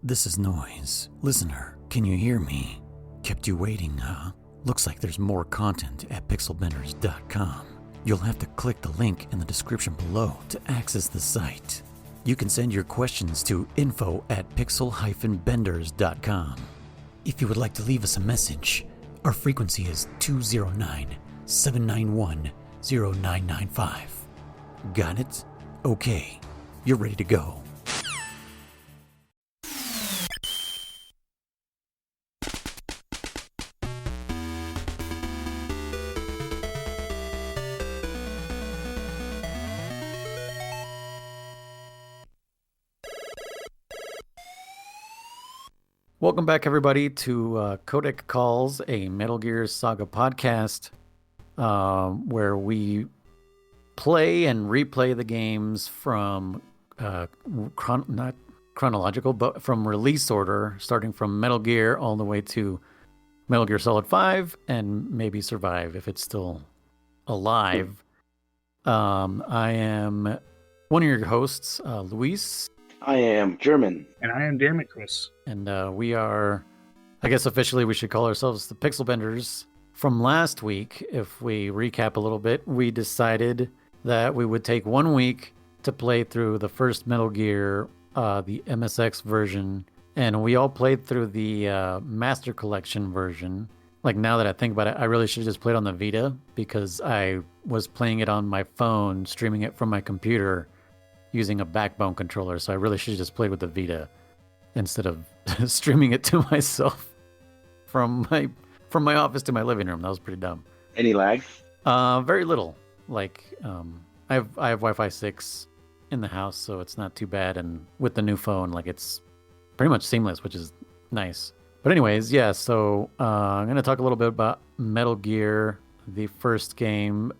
This is noise. Listener, can you hear me? Kept you waiting, huh? Looks like there's more content at pixelbenders.com. You'll have to click the link in the description below to access the site. You can send your questions to info@pixel-benders.com. If you would like to leave us a message, our frequency is 209-791-0995. Got it? Okay, you're ready to go. Welcome back, everybody, to Codec Calls, a Metal Gear Saga podcast, where we play and replay the games from, not chronological, but from release order, starting from Metal Gear all the way to Metal Gear Solid 5, and maybe Survive if it's still alive. I am one of your hosts, Luis. I am German. And I am Damocris. And we are, I guess officially we should call ourselves the Pixel Benders. From last week, if we recap a little bit, we decided that we would take 1 week to play through the first Metal Gear, the MSX version. And we all played through the Master Collection version. Like, now that I think about it, I really should have just played on the Vita, because I was playing it on my phone, streaming it from my computer, using a backbone controller, so I really should have just played with the Vita instead of streaming it to myself from my office to my living room. That was pretty dumb. Any lag? Very little. Like, I have Wi-Fi 6 in the house, so it's not too bad. And with the new phone, like, it's pretty much seamless, which is nice. But anyways, yeah. So I'm gonna talk a little bit about Metal Gear, the first game.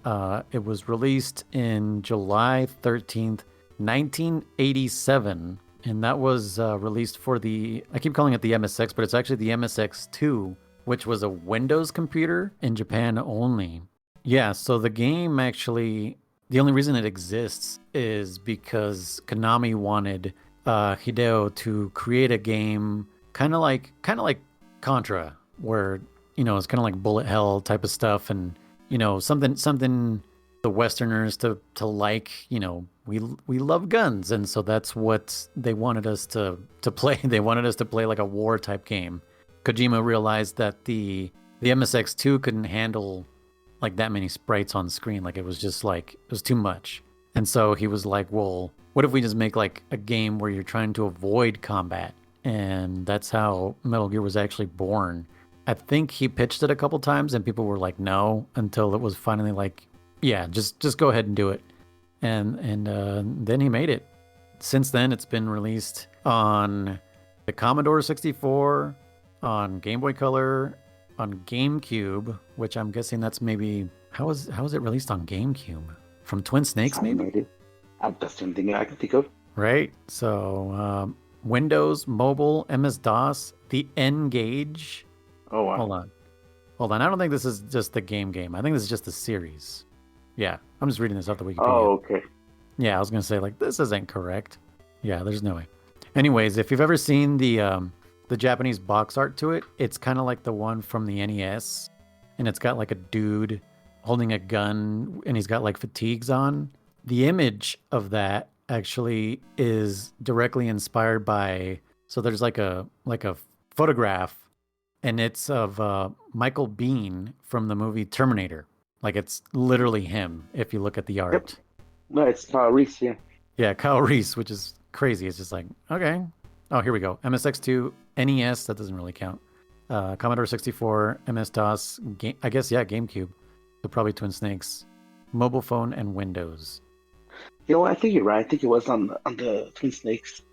It was released in July 13th. 1987, and that was released for the, I keep calling it the MSX, but it's actually the MSX2, which was a Windows computer in Japan only. Yeah, so the game actually, the only reason it exists is because Konami wanted Hideo to create a game kind of like Contra, where, you know, it's kind of like bullet hell type of stuff, and, you know, something the Westerners to like, you know, we love guns, and so that's what they wanted us to play. They wanted us to play like a war type game. Kojima realized that the MSX2 couldn't handle like that many sprites on screen. Like, it was just like, it was too much. And so he was like, well, what if we just make like a game where you're trying to avoid combat? And that's how Metal Gear was actually born. I think he pitched it a couple times and people were like, no, until it was finally like, yeah, just go ahead and do it. And then he made it. Since then, it's been released on the Commodore 64, on Game Boy Color, on GameCube, which I'm guessing that's maybe, how is it released on GameCube? From Twin Snakes, maybe? That's the only thing I can think of. Right? So, Windows, mobile, MS-DOS, the N-Gage. Oh, wow. Hold on. I don't think this is just the game. I think this is just the series. Yeah, I'm just reading this off the Wikipedia. Oh, okay. Yeah, I was going to say, like, this isn't correct. Yeah, there's no way. Anyways, if you've ever seen the Japanese box art to it, it's kind of like the one from the NES. And it's got, like, a dude holding a gun, and he's got, like, fatigues on. The image of that actually is directly inspired by... So there's, like a photograph, and it's of Michael Biehn from the movie Terminator. Like, it's literally him, if you look at the art. Yep. No, it's Kyle Reese, yeah. Yeah, Kyle Reese, which is crazy. It's just like, okay. Oh, here we go. MSX2, NES, that doesn't really count. Commodore 64, MS-DOS, I guess, yeah, GameCube. So probably Twin Snakes. Mobile phone and Windows. You know what? I think you're right. I think it was on the Twin Snakes.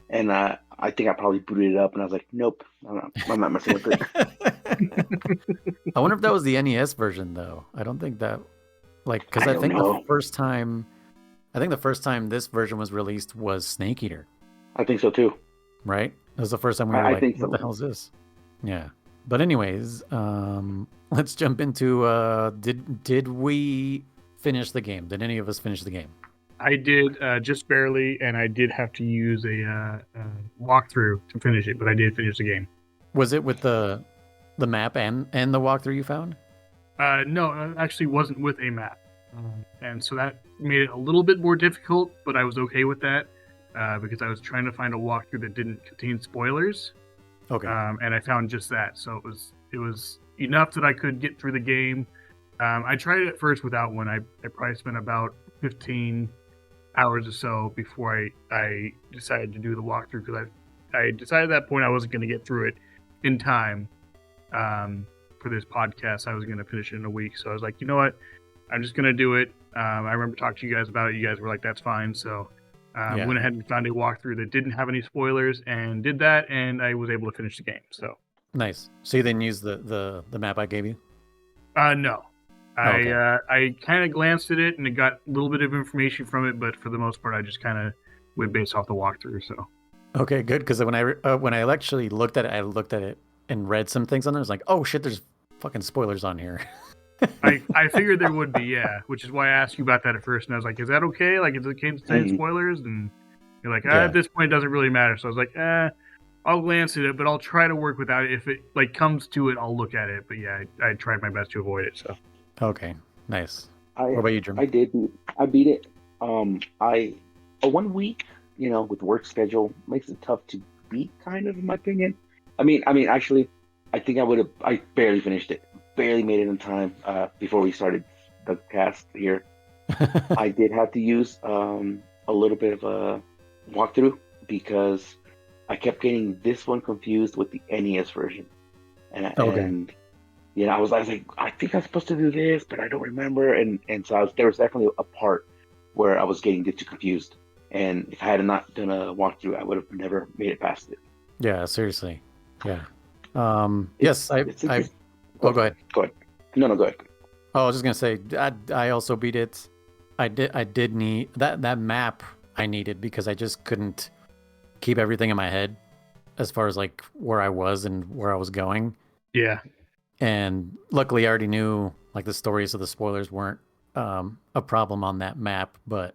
And I think I probably booted it up, and I was like, nope, I'm not messing with it. I wonder if that was the NES version, though. I don't think that, like, because I think the first time this version was released was Snake Eater. I think so too. Right? That was the first time we were like, what the hell is this? Yeah. But anyways, let's jump into did we finish the game? Did any of us finish the game? I did just barely, and I did have to use a walkthrough to finish it, but I did finish the game. Was it with the map and the walkthrough you found? No, it actually wasn't with a map, and so that made it a little bit more difficult. But I was okay with that because I was trying to find a walkthrough that didn't contain spoilers, Okay. and I found just that. So it was enough that I could get through the game. I tried it at first without one. I probably spent about 15 hours or so before I decided to do the walkthrough because I decided at that point I wasn't going to get through it in time for this podcast. I was going to finish it in a week, so I was like, you know what, I'm just going to do it. I remember talking to you guys about it. You guys were like, that's fine. So Yeah. went ahead and found a walkthrough that didn't have any spoilers and did that, and I was able to finish the game. So Nice. So you then use the map I gave you? no. Okay. I kind of glanced at it and it got a little bit of information from it, but for the most part, I just kind of went based off the walkthrough. So Okay, good. Because when I actually looked at it, I looked at it and read some things on there. I was like, oh shit, there's fucking spoilers on here. I figured there would be, yeah, which is why I asked you about that at first, and I was like, is that okay? Like, is it contain spoilers? And you're like, Yeah. at this point, it doesn't really matter. So I was like, I'll glance at it, but I'll try to work without it. If it like comes to it, I'll look at it. But yeah, I tried my best to avoid it. So Okay. Nice. I What about you, Jim? I did. I beat it. I 1 week, with work schedule makes it tough to beat, kind of, in my opinion. Actually, I think I barely finished it. Barely made it in time before we started the cast here. I did have to use a little bit of a walkthrough because I kept getting this one confused with the NES version, and Okay. and I was like, I think I'm supposed to do this, but I don't remember, and so there was definitely a part where I was getting too confused, and if I had not done a walkthrough, I would have never made it past it. Yeah, seriously. Yeah. Yes, It's I interesting. oh, go ahead. Go ahead. No, go ahead. Oh, I was just gonna say I also beat it. I did need that map I needed because I just couldn't keep everything in my head as far as like where I was and where I was going. yeah, And luckily I already knew like the story, so the spoilers weren't a problem on that map. But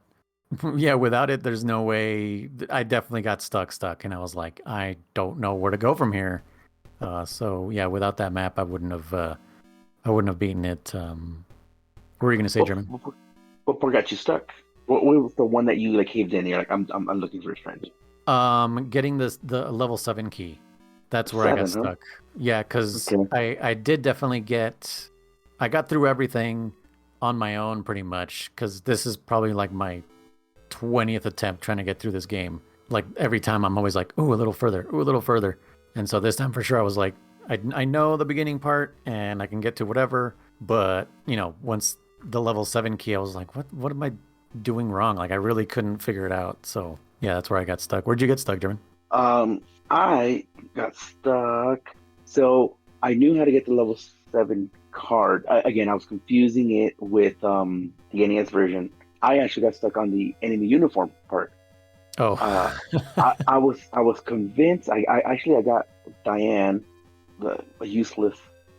yeah, without it, there's no way. I definitely got stuck, and I was like, I don't know where to go from here. So yeah, without that map, I wouldn't have beaten it. What were you gonna say, What, German? what part got you stuck? What was the one that you like caved in? You're like, I'm looking for a friend. Getting the level 7 key. That's where I got 7, huh? stuck. Yeah, because Okay. I did definitely I got through everything on my own pretty much. Because this is probably like my 20th attempt trying to get through this game. Like every time I'm always like, ooh, a little further, ooh, a little further. And so this time for sure I was like, I know the beginning part and I can get to whatever. But once the level 7 key, I was like, what am I doing wrong? Like I really couldn't figure it out. So yeah, that's where I got stuck. Where'd you get stuck, German? I got stuck. So I knew how to get the level 7 card. Again, I was confusing it with the NES version. I actually got stuck on the enemy uniform part. Oh. I was convinced. I got Diane, a useless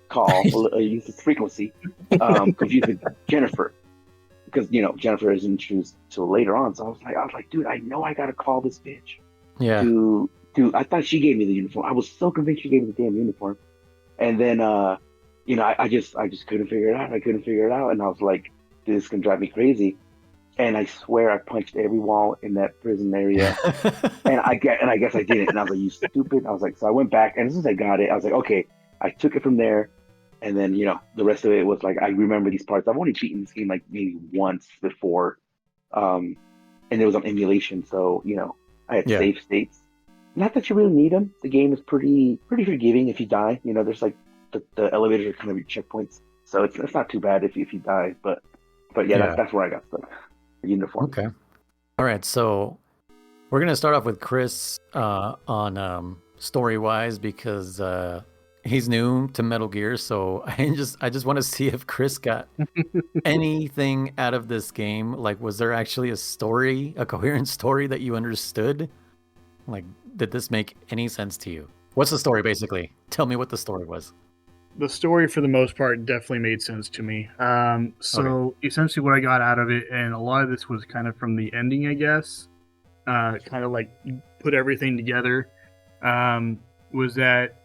call, a useless frequency, confused with Jennifer because Jennifer isn't introduced till later on. So I was like, dude, I know I gotta call this bitch Yeah. to I thought she gave me the uniform. I was so convinced she gave me the damn uniform, and then I just couldn't figure it out. I couldn't figure it out, and I was like, this can drive me crazy. And I swear I punched every wall in that prison area. And I guess I didn't. And I was like, you stupid. I was like, so I went back, and as soon as I got it, I was like, okay, I took it from there. And then, the rest of it was like, I remember these parts. I've only beaten this game like maybe once before. And it was on emulation. So, I had Yeah. save states. Not that you really need them. The game is pretty forgiving if you die. There's like the elevators are kind of your checkpoints. So it's not too bad if you die. But yeah, Yeah. that's where I got stuck. The uniform. Okay. All right. So we're gonna start off with Chris on story wise because he's new to Metal Gear. So I just want to see if Chris got anything out of this game. Like, was there actually a story, a coherent story that you understood? Like, did this make any sense to you? What's the story basically? Tell me what the story was. the story for the most part definitely made sense to me. So essentially, what I got out of it, and a lot of this was kind of from the ending, I guess. Kind of like put everything together. Was that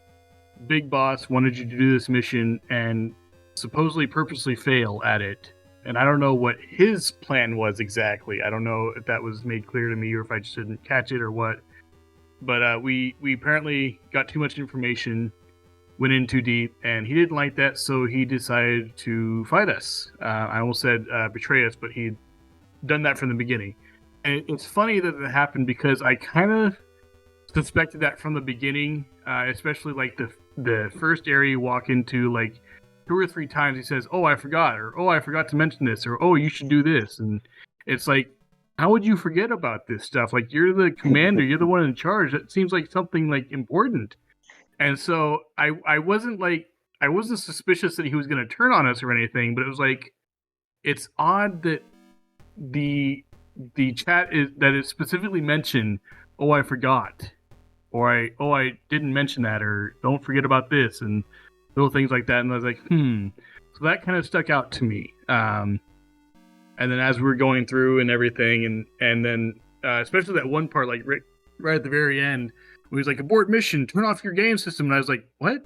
Big Boss wanted you to do this mission and supposedly purposely fail at it. And I don't know what his plan was exactly. I don't know if that was made clear to me or if I just didn't catch it or what. But we apparently got too much information, went in too deep, and he didn't like that, so he decided to fight us. I almost said betray us, but he'd done that from the beginning. And it's funny that it happened because I kind of suspected that from the beginning, especially like the first area you walk into, like 2 or 3 times he says, "Oh, I forgot," or "Oh, I forgot to mention this," or "Oh, you should do this," and it's like, how would you forget about this stuff? Like, you're the commander, you're the one in charge. That seems like something like important. And so I wasn't suspicious that he was going to turn on us or anything, but it was like, it's odd that the chat is that it specifically mentioned, "Oh, I forgot," or I didn't mention that," or "Don't forget about this," and little things like that. And I was like, so that kind of stuck out to me. And then as we were going through and everything, and then especially that one part, like right at the very end, where he's like, "Abort mission, turn off your game system," and I was like, "What?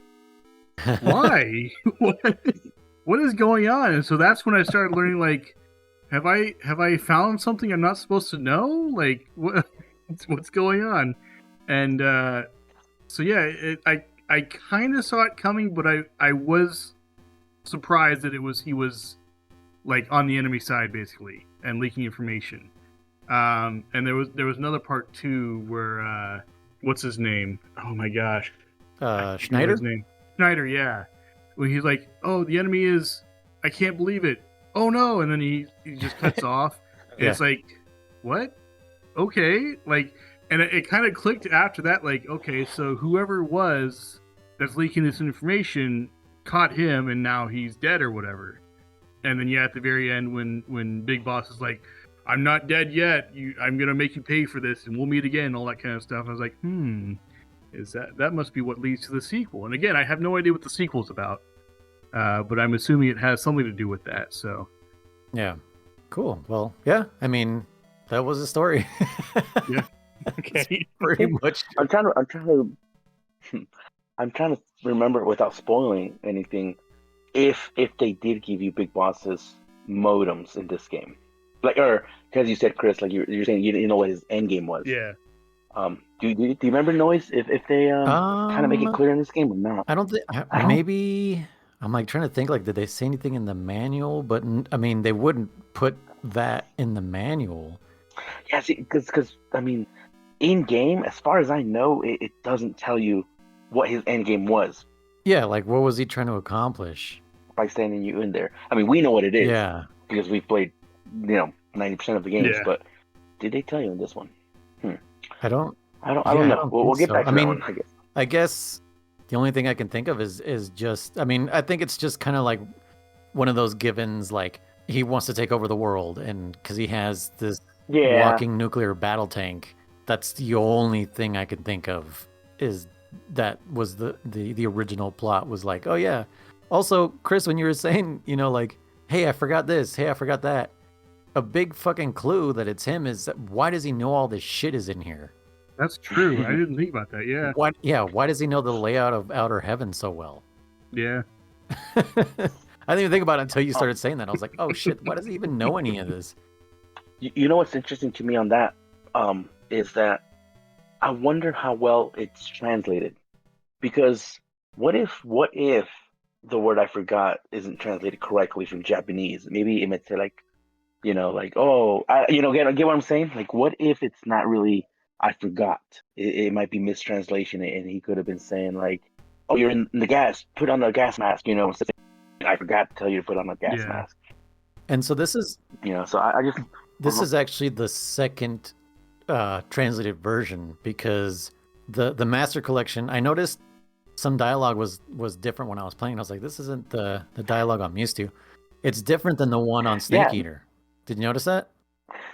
Why? What is going on?" And so that's when I started learning, like, have I found something I'm not supposed to know? Like, what's going on? And so yeah, I kind of saw it coming, but I was surprised that he was like on the enemy side basically and leaking information. And there was another part too where what's his name? Oh my gosh, Schneider. His name Schneider, yeah. When he's like, "Oh, the enemy is, I can't believe it. Oh no!" And then he just cuts off. And It's like, what? Okay, like, and it kind of clicked after that. Like, okay, so whoever was that's leaking this information caught him, and now he's dead or whatever. And then at the very end, when Big Boss is like, "I'm not dead yet. I'm gonna make you pay for this, and we'll meet again," all that kind of stuff. I was like, is that must be what leads to the sequel? And again, I have no idea what the sequel's about, but I'm assuming it has something to do with that. So, yeah, cool. Well, yeah, I mean, that was the story. Yeah. Okay. Pretty much. I'm trying to remember without spoiling anything. If they did give you Big Boss's modems in this game, like, or because you said, Chris, like you're saying you didn't know what his end game was. Yeah. Do you remember Noise? If they kind of make it clear in this game or not? I don't think. Maybe I'm like trying to think. Like, did they say anything in the manual? But I mean, they wouldn't put that in the manual. Yeah, see, because I mean, in game, as far as I know, it doesn't tell you what his end game was. Yeah, like what was he trying to accomplish by sending you in there? I mean, we know what it is. Yeah, because we've played, 90% of the games. Yeah. But did they tell you in this one? I don't know. We'll get back to that one, I guess. I guess the only thing I can think of is just, I mean, I think it's just kind of like one of those givens, like he wants to take over the world, and because he has this walking nuclear battle tank. That's the only thing I can think of is that was the original plot was like, oh yeah. Also, Chris, when you were saying, like, hey, I forgot this, hey, I forgot that. A big fucking clue that it's him is why does he know all this shit is in here? That's true. I didn't think about that. Yeah. Why does he know the layout of Outer Heaven so well? Yeah. I didn't even think about it until you started saying that. I was like, oh shit, why does he even know any of this? You know what's interesting to me on that is that I wonder how well it's translated. Because what if the word I forgot isn't translated correctly from Japanese? Maybe it might say like, oh, get what I'm saying? Like, what if it's not really I forgot? It might be mistranslation, and he could have been saying like, oh, you're in the gas, put on the gas mask, instead of, I forgot to tell you to put on a gas mask. And so this is, so I just... This is actually the second translated version, because the Master Collection, I noticed some dialogue was different when I was playing. I was like, this isn't the dialogue I'm used to. It's different than the one on Snake Eater. Did you notice that?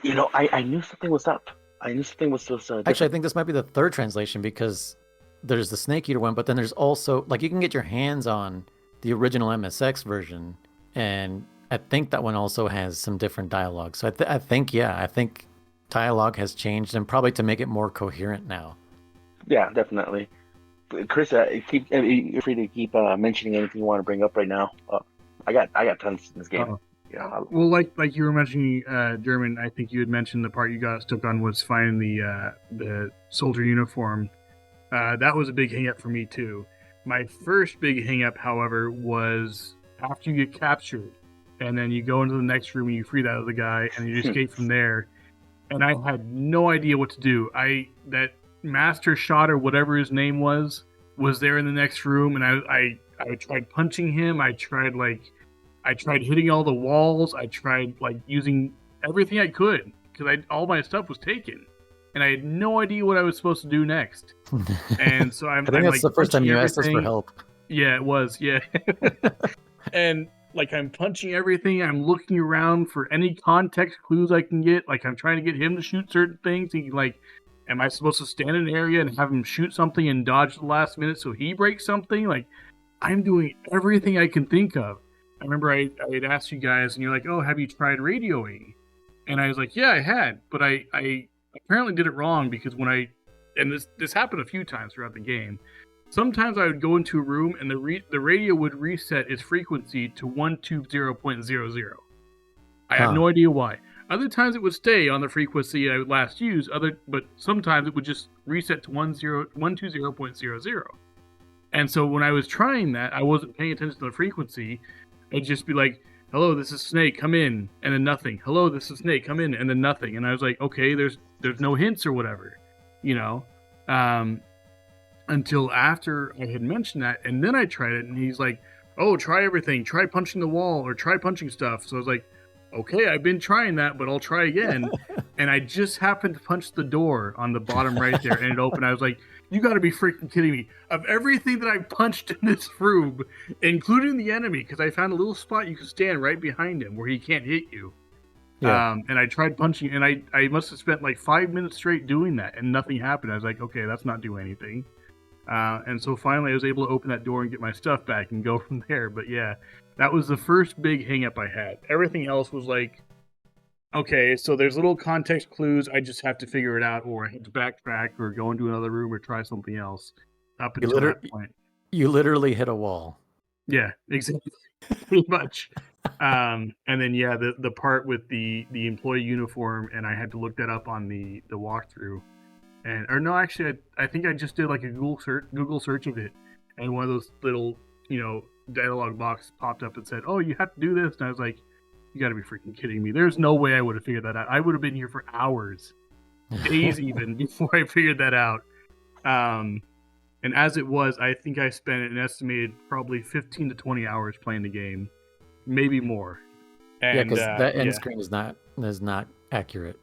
I knew something was up. I knew something was different. Actually, I think this might be the third translation, because there's the Snake Eater one, but then there's also, like, you can get your hands on the original MSX version, and I think that one also has some different dialogue. So I think dialogue has changed, and probably to make it more coherent now. Yeah, definitely. Chris, you're free to keep mentioning anything you want to bring up right now. I got tons in this game. Yeah. Well, like you were mentioning, German. I think you had mentioned the part you got stuck on was finding the soldier uniform. That was a big hang-up for me too. My first big hang-up, however, was after you get captured, and then you go into the next room and you free that other guy, and you escape from there. And I had no idea what to do. That master shot or whatever his name was there in the next room, and I tried punching him. I tried hitting all the walls. I tried using everything I could because all my stuff was taken, and I had no idea what I was supposed to do next. And so I think that's the first time you asked us for help. Yeah, it was. Yeah, and I'm punching everything. I'm looking around for any context clues I can get. I'm trying to get him to shoot certain things. He am I supposed to stand in an area and have him shoot something and dodge the last minute so he breaks something? I'm doing everything I can think of. I remember I had asked you guys, and you're like, "Oh, have you tried radioing?" And I was like, "Yeah, I had," but I apparently did it wrong because and this happened a few times throughout the game. Sometimes I would go into a room and the radio would reset its frequency to 120.00. I have no idea why. Other times it would stay on the frequency I would last use. But sometimes it would just reset to 120.00. And so when I was trying that, I wasn't paying attention to the frequency. I'd just be like, "Hello, this is Snake, come in," and then nothing. "Hello, this is Snake, come in," and then nothing. And I was like, okay, there's no hints or whatever, until after I had mentioned that, and then I tried it, and he's like, "Oh, try everything. Try punching the wall or try punching stuff." So I was like, okay, I've been trying that, but I'll try again. And I just happened to punch the door on the bottom right there, and it opened. I was like, "You got to be freaking kidding me!" Of everything that I punched in this room, including the enemy, because I found a little spot you can stand right behind him where he can't hit you. Yeah. And I tried punching, and I must have spent 5 minutes straight doing that, and nothing happened. I was like, okay, that's not doing anything. And so finally I was able to open that door and get my stuff back and go from there. But yeah, that was the first big hang-up I had. Everything else was okay, so there's little context clues. I just have to figure it out, or I have to backtrack or go into another room or try something else. Up until that point. You literally hit a wall. Yeah, exactly. Pretty much. And then yeah, the part with the employee uniform, and I had to look that up on the walkthrough. I think I just did a Google search of it, and one of those little dialogue box popped up and said, "Oh, you have to do this," and I was like, "You got to be freaking kidding me!" There's no way I would have figured that out. I would have been here for hours, days even, before I figured that out. And as it was, I think I spent an estimated probably 15 to 20 hours playing the game, maybe more. And, yeah, because that end screen is not accurate.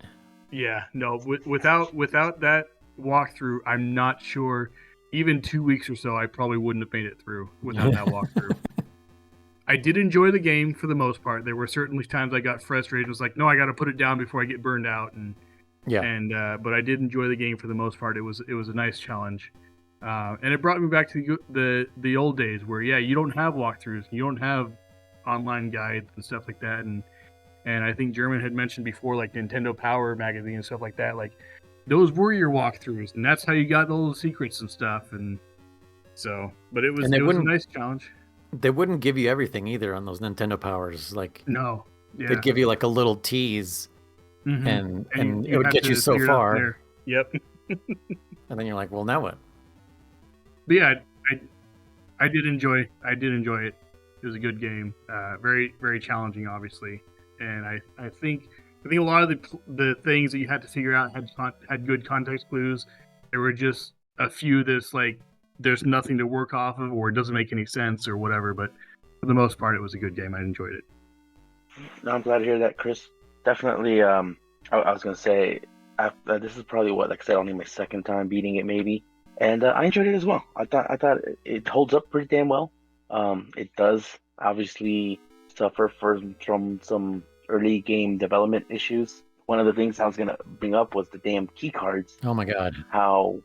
Yeah, no. Without that walkthrough, I'm not sure. Even 2 weeks or so, I probably wouldn't have made it through without that walkthrough. I did enjoy the game for the most part. There were certainly times I got frustrated. It was like, no, I got to put it down before I get burned out. But I did enjoy the game for the most part. It was a nice challenge, and it brought me back to the old days where you don't have walkthroughs, you don't have online guides and stuff like that, and I think German had mentioned before Nintendo Power magazine and stuff like that. Those were your walkthroughs, and that's how you got all the secrets and stuff. And so, but it was a nice challenge. They wouldn't give you everything either on those Nintendo Powers. No, yeah. They'd give you a little tease, and it would get you so far. Yep. And then you're like, well, now what? But yeah, I did enjoy it. It was a good game. Very, very challenging, obviously. And I think a lot of the things that you had to figure out had good context clues. There were just a few that's there's nothing to work off of, or it doesn't make any sense or whatever. But for the most part, it was a good game. I enjoyed it. No, I'm glad to hear that, Chris. Definitely. I was gonna say, this is probably like I said, only my second time beating it, maybe, and I enjoyed it as well. I thought it holds up pretty damn well. It does obviously suffer from some early game development issues. One of the things I was gonna bring up was the damn key cards. Oh my god! How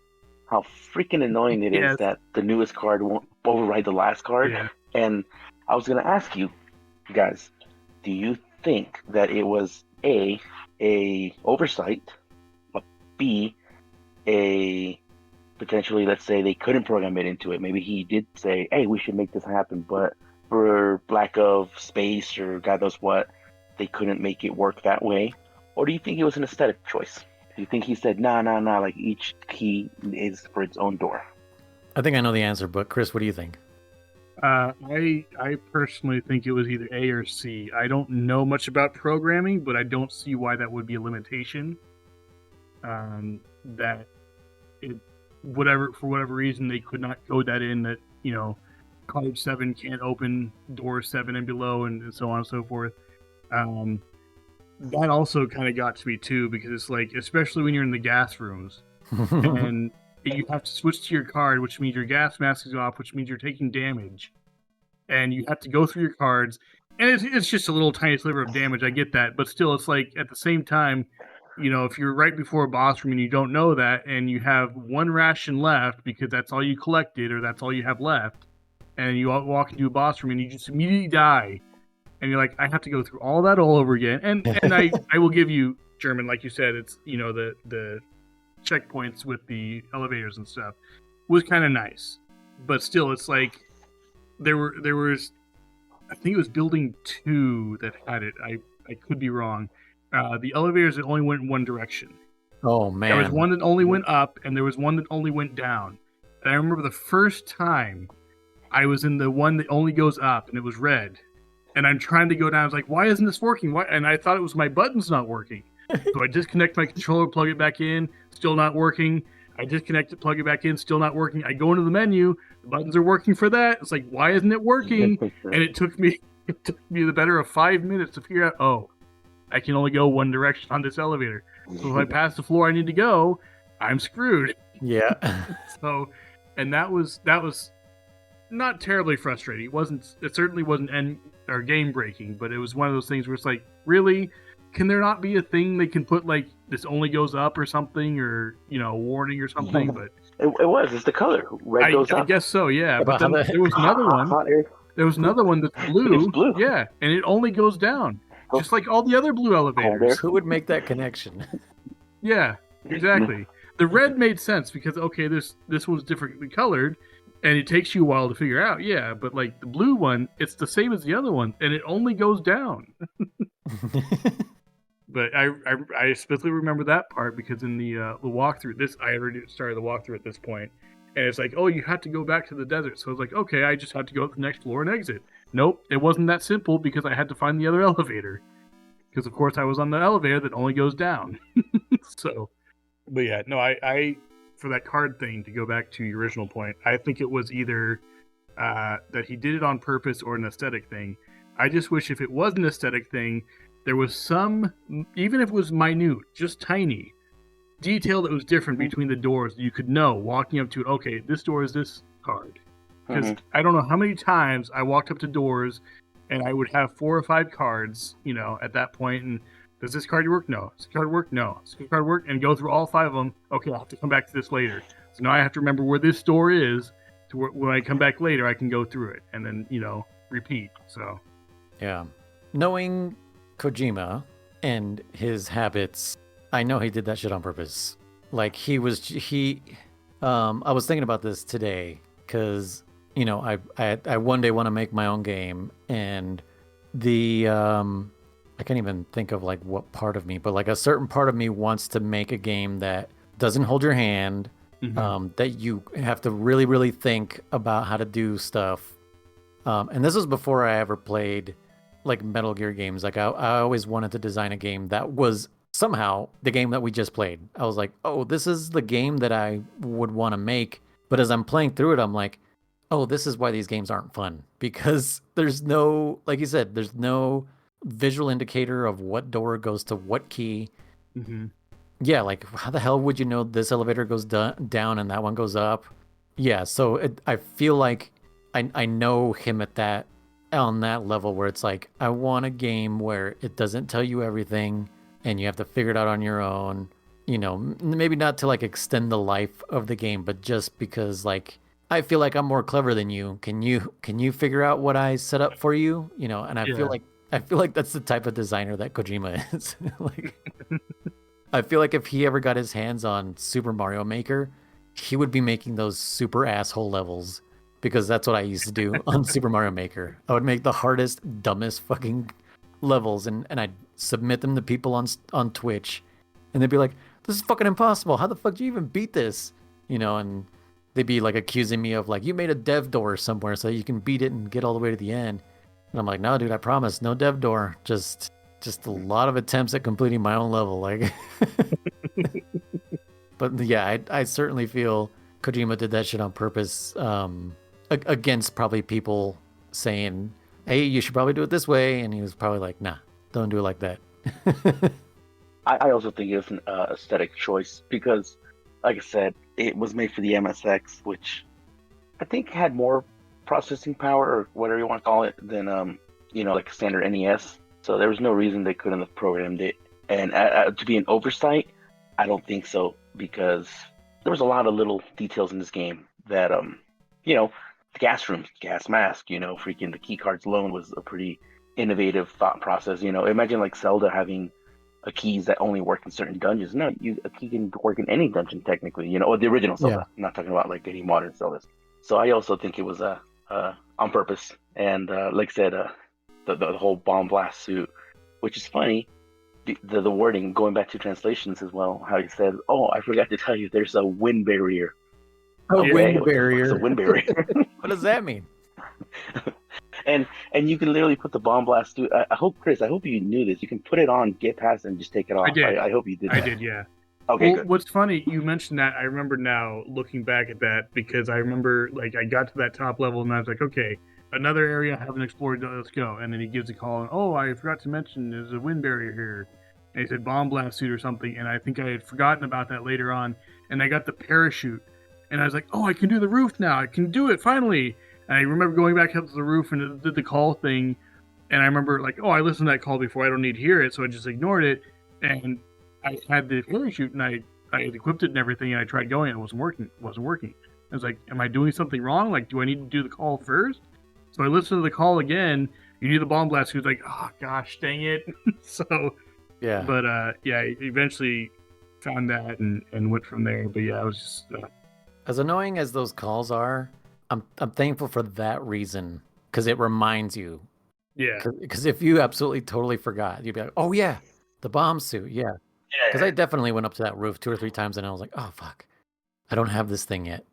freaking annoying it is that the newest card won't override the last card. Yeah. And I was going to ask you guys, do you think that it was a oversight, a B, a potentially, let's say they couldn't program it into it. Maybe he did say, hey, we should make this happen, but for lack of space or God knows what, they couldn't make it work that way? Or do you think it was an aesthetic choice? Do you think he said, nah, nah, nah, like each key is for its own door? I think I know the answer, but Chris, what do you think? I personally think it was either A or C. I don't know much about programming, but I don't see why that would be a limitation. That it for whatever reason they could not code that in, that card 7 can't open door 7 and below, and so on and so forth. That also kind of got to me too, because it's like, especially when you're in the gas rooms and you have to switch to your card, which means your gas mask is off, which means you're taking damage, and you have to go through your cards, and it's just a little tiny sliver of damage. I get that, but still, it's like, at the same time, if you're right before a boss room and you don't know that, and you have one ration left because that's all you collected or that's all you have left, and you walk into a boss room and you just immediately die, and you're like, I have to go through all that all over again. And I will give you, German, like you said, it's the checkpoints with the elevators and stuff was kind of nice, but still, it's like there was, I think it was building 2 that had it. I could be wrong. The elevators that only went in one direction. Oh man, There was one that only went up, and there was one that only went down. And I remember the first time I was in the one that only goes up, and it was red. And I'm trying to go down. I was like, why isn't this working? Why? And I thought it was my buttons not working. So I disconnect my controller, plug it back in, still not working. I disconnect it, plug it back in, still not working. I go into the menu, the buttons are working for that. It's like, why isn't it working? And it took me the better of 5 minutes to figure out, oh, I can only go one direction on this elevator. So if I pass the floor I need to go, I'm screwed. yeah. So, and that was not terribly frustrating. It certainly wasn't game breaking, but it was one of those things where it's like, really, can there not be a thing they can put, like, this only goes up or something, or a warning or something? But it's the color. Red goes up. I guess so, yeah. But then there was another one. There was another one that's blue. It's blue. Yeah, and it only goes down, just like all the other blue elevators. Who would make that connection? Yeah, exactly. The red made sense because, okay, this one's differently colored, and it takes you a while to figure out. Yeah, but like the blue one, it's the same as the other one, and it only goes down. But I specifically remember that part because in the walkthrough, I already started the walkthrough at this point, and it's like, oh, you have to go back to the desert. So I was like, okay, I just have to go to the next floor and exit. Nope, it wasn't that simple because I had to find the other elevator. Because of course I was on the elevator that only goes down. So, but yeah, no, I for that card thing, to go back to your original point, I think it was either that he did it on purpose or an aesthetic thing. I just wish if it was an aesthetic thing, there was some, even if it was minute, just tiny, detail that was different between the doors. You could know walking up to it, okay, this door is this card. Because I don't know how many times I walked up to doors and I would have 4 or 5 cards, at that point, and does this card work? No. Does this card work? No. Does this card work? And go through all 5 of them. Okay, I'll have to come back to this later. So now I have to remember where this door is, to when I come back later, I can go through it and then, repeat. So, yeah. Knowing Kojima and his habits, I know he did that shit on purpose. Like, I was thinking about this today because, I one day want to make my own game, and I can't even think of like what part of me, but like a certain part of me wants to make a game that doesn't hold your hand, that you have to really, really think about how to do stuff. And this was before I ever played like Metal Gear games. Like I always wanted to design a game that was somehow the game that we just played. I was like, oh, this is the game that I would want to make. But as I'm playing through it, I'm like, oh, this is why these games aren't fun, because there's no, like you said, there's no visual indicator of what door goes to what key. Yeah, like how the hell would you know this elevator goes down and that one goes up? Yeah, so I feel like I know him on that level where it's like, I want a game where it doesn't tell you everything and you have to figure it out on your own. Maybe not to like extend the life of the game, but just because like I feel like I'm more clever than you. Can you figure out what I set up for you? You know, and Yeah. I feel like that's the type of designer that Kojima is. Like, I feel like if he ever got his hands on Super Mario Maker, he would be making those super asshole levels because that's what I used to do on Super Mario Maker. I would make the hardest, dumbest fucking levels and I'd submit them to people on Twitch and they'd be like, "This is fucking impossible. How the fuck do you even beat this?" You know, and they'd be like accusing me of like, "You made a dev door somewhere so you can beat it and get all the way to the end." And I'm like, "No, dude, I promise, no dev door. Just a lot of attempts at completing my own level." Like, but yeah, I certainly feel Kojima did that shit on purpose, against probably people saying, "Hey, you should probably do it this way," and he was probably like, "Nah, don't do it like that." I also think it's an aesthetic choice because, like I said, it was made for the MSX, which I think had more processing power or whatever you want to call it than like a standard NES. So there was no reason they couldn't have programmed it. And to be an oversight, I don't think so because there was a lot of little details in this game that the gas room, gas mask, freaking the key cards alone was a pretty innovative thought process. Imagine like Zelda having keys that only work in certain dungeons. No, a key can work in any dungeon technically, or the original Zelda. Yeah. I'm not talking about like any modern Zeldas. So I also think it was on purpose. And like I said, the whole bomb blast suit, which is funny. The wording going back to translations as well. How he said, "Oh, I forgot to tell you, there's a wind barrier." A Okay, wind what the fuck is a barrier. wind barrier? What does that mean? and you can literally put the bomb blast through. I hope, Chris, I hope you knew this. You can put it on, get past it, and just take it off. I did. I hope you did that. I did, yeah. Okay, Well, good. what's funny, you mentioned that. I remember now looking back at that because I remember like I got to that top level and I was like, okay, another area I haven't explored. Let's go. And then he gives a call and oh, I forgot to mention there's a wind barrier here. And he said bomb blast suit or something. And I think I had forgotten about that later on. And I got the parachute. And I was like, oh, I can do the roof now. I can do it finally. And I remember going back up to the roof and did the call thing. And I remember like, oh, I listened to that call before. I don't need to hear it. So I just ignored it. And I had the parachute and I had equipped it and everything. And I tried going and it wasn't working. It wasn't working. I was like, am I doing something wrong? Like, do I need to do the call first? So I listened to the call again. You need the bomb blast. He was like, oh, gosh, dang it. So, Yeah. but yeah, eventually found that and went from there. But yeah, I was just... As annoying as those calls are, I'm thankful for that reason because it reminds you. Yeah. Because if you absolutely totally forgot, you'd be like, "Oh yeah, the bomb suit, yeah." Because I definitely went up to that roof 2 or 3 times and I was like, "Oh fuck, I don't have this thing yet."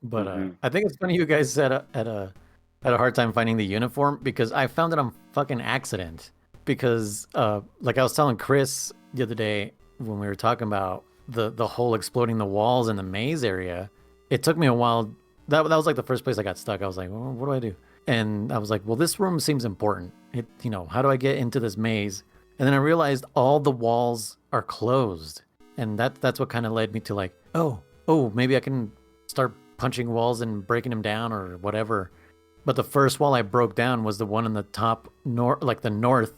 But I think it's funny you guys said had a hard time finding the uniform because I found it on fucking accident. Because like I was telling Chris the other day when we were talking about the whole exploding the walls in the maze area. It took me a while. That was like the first place I got stuck. I was like, well, what do I do? And I was like, well, this room seems important. How do I get into this maze? And then I realized all the walls are closed. And that's what kind of led me to like, oh, maybe I can start punching walls and breaking them down or whatever. But the first wall I broke down was the one in the top like the north,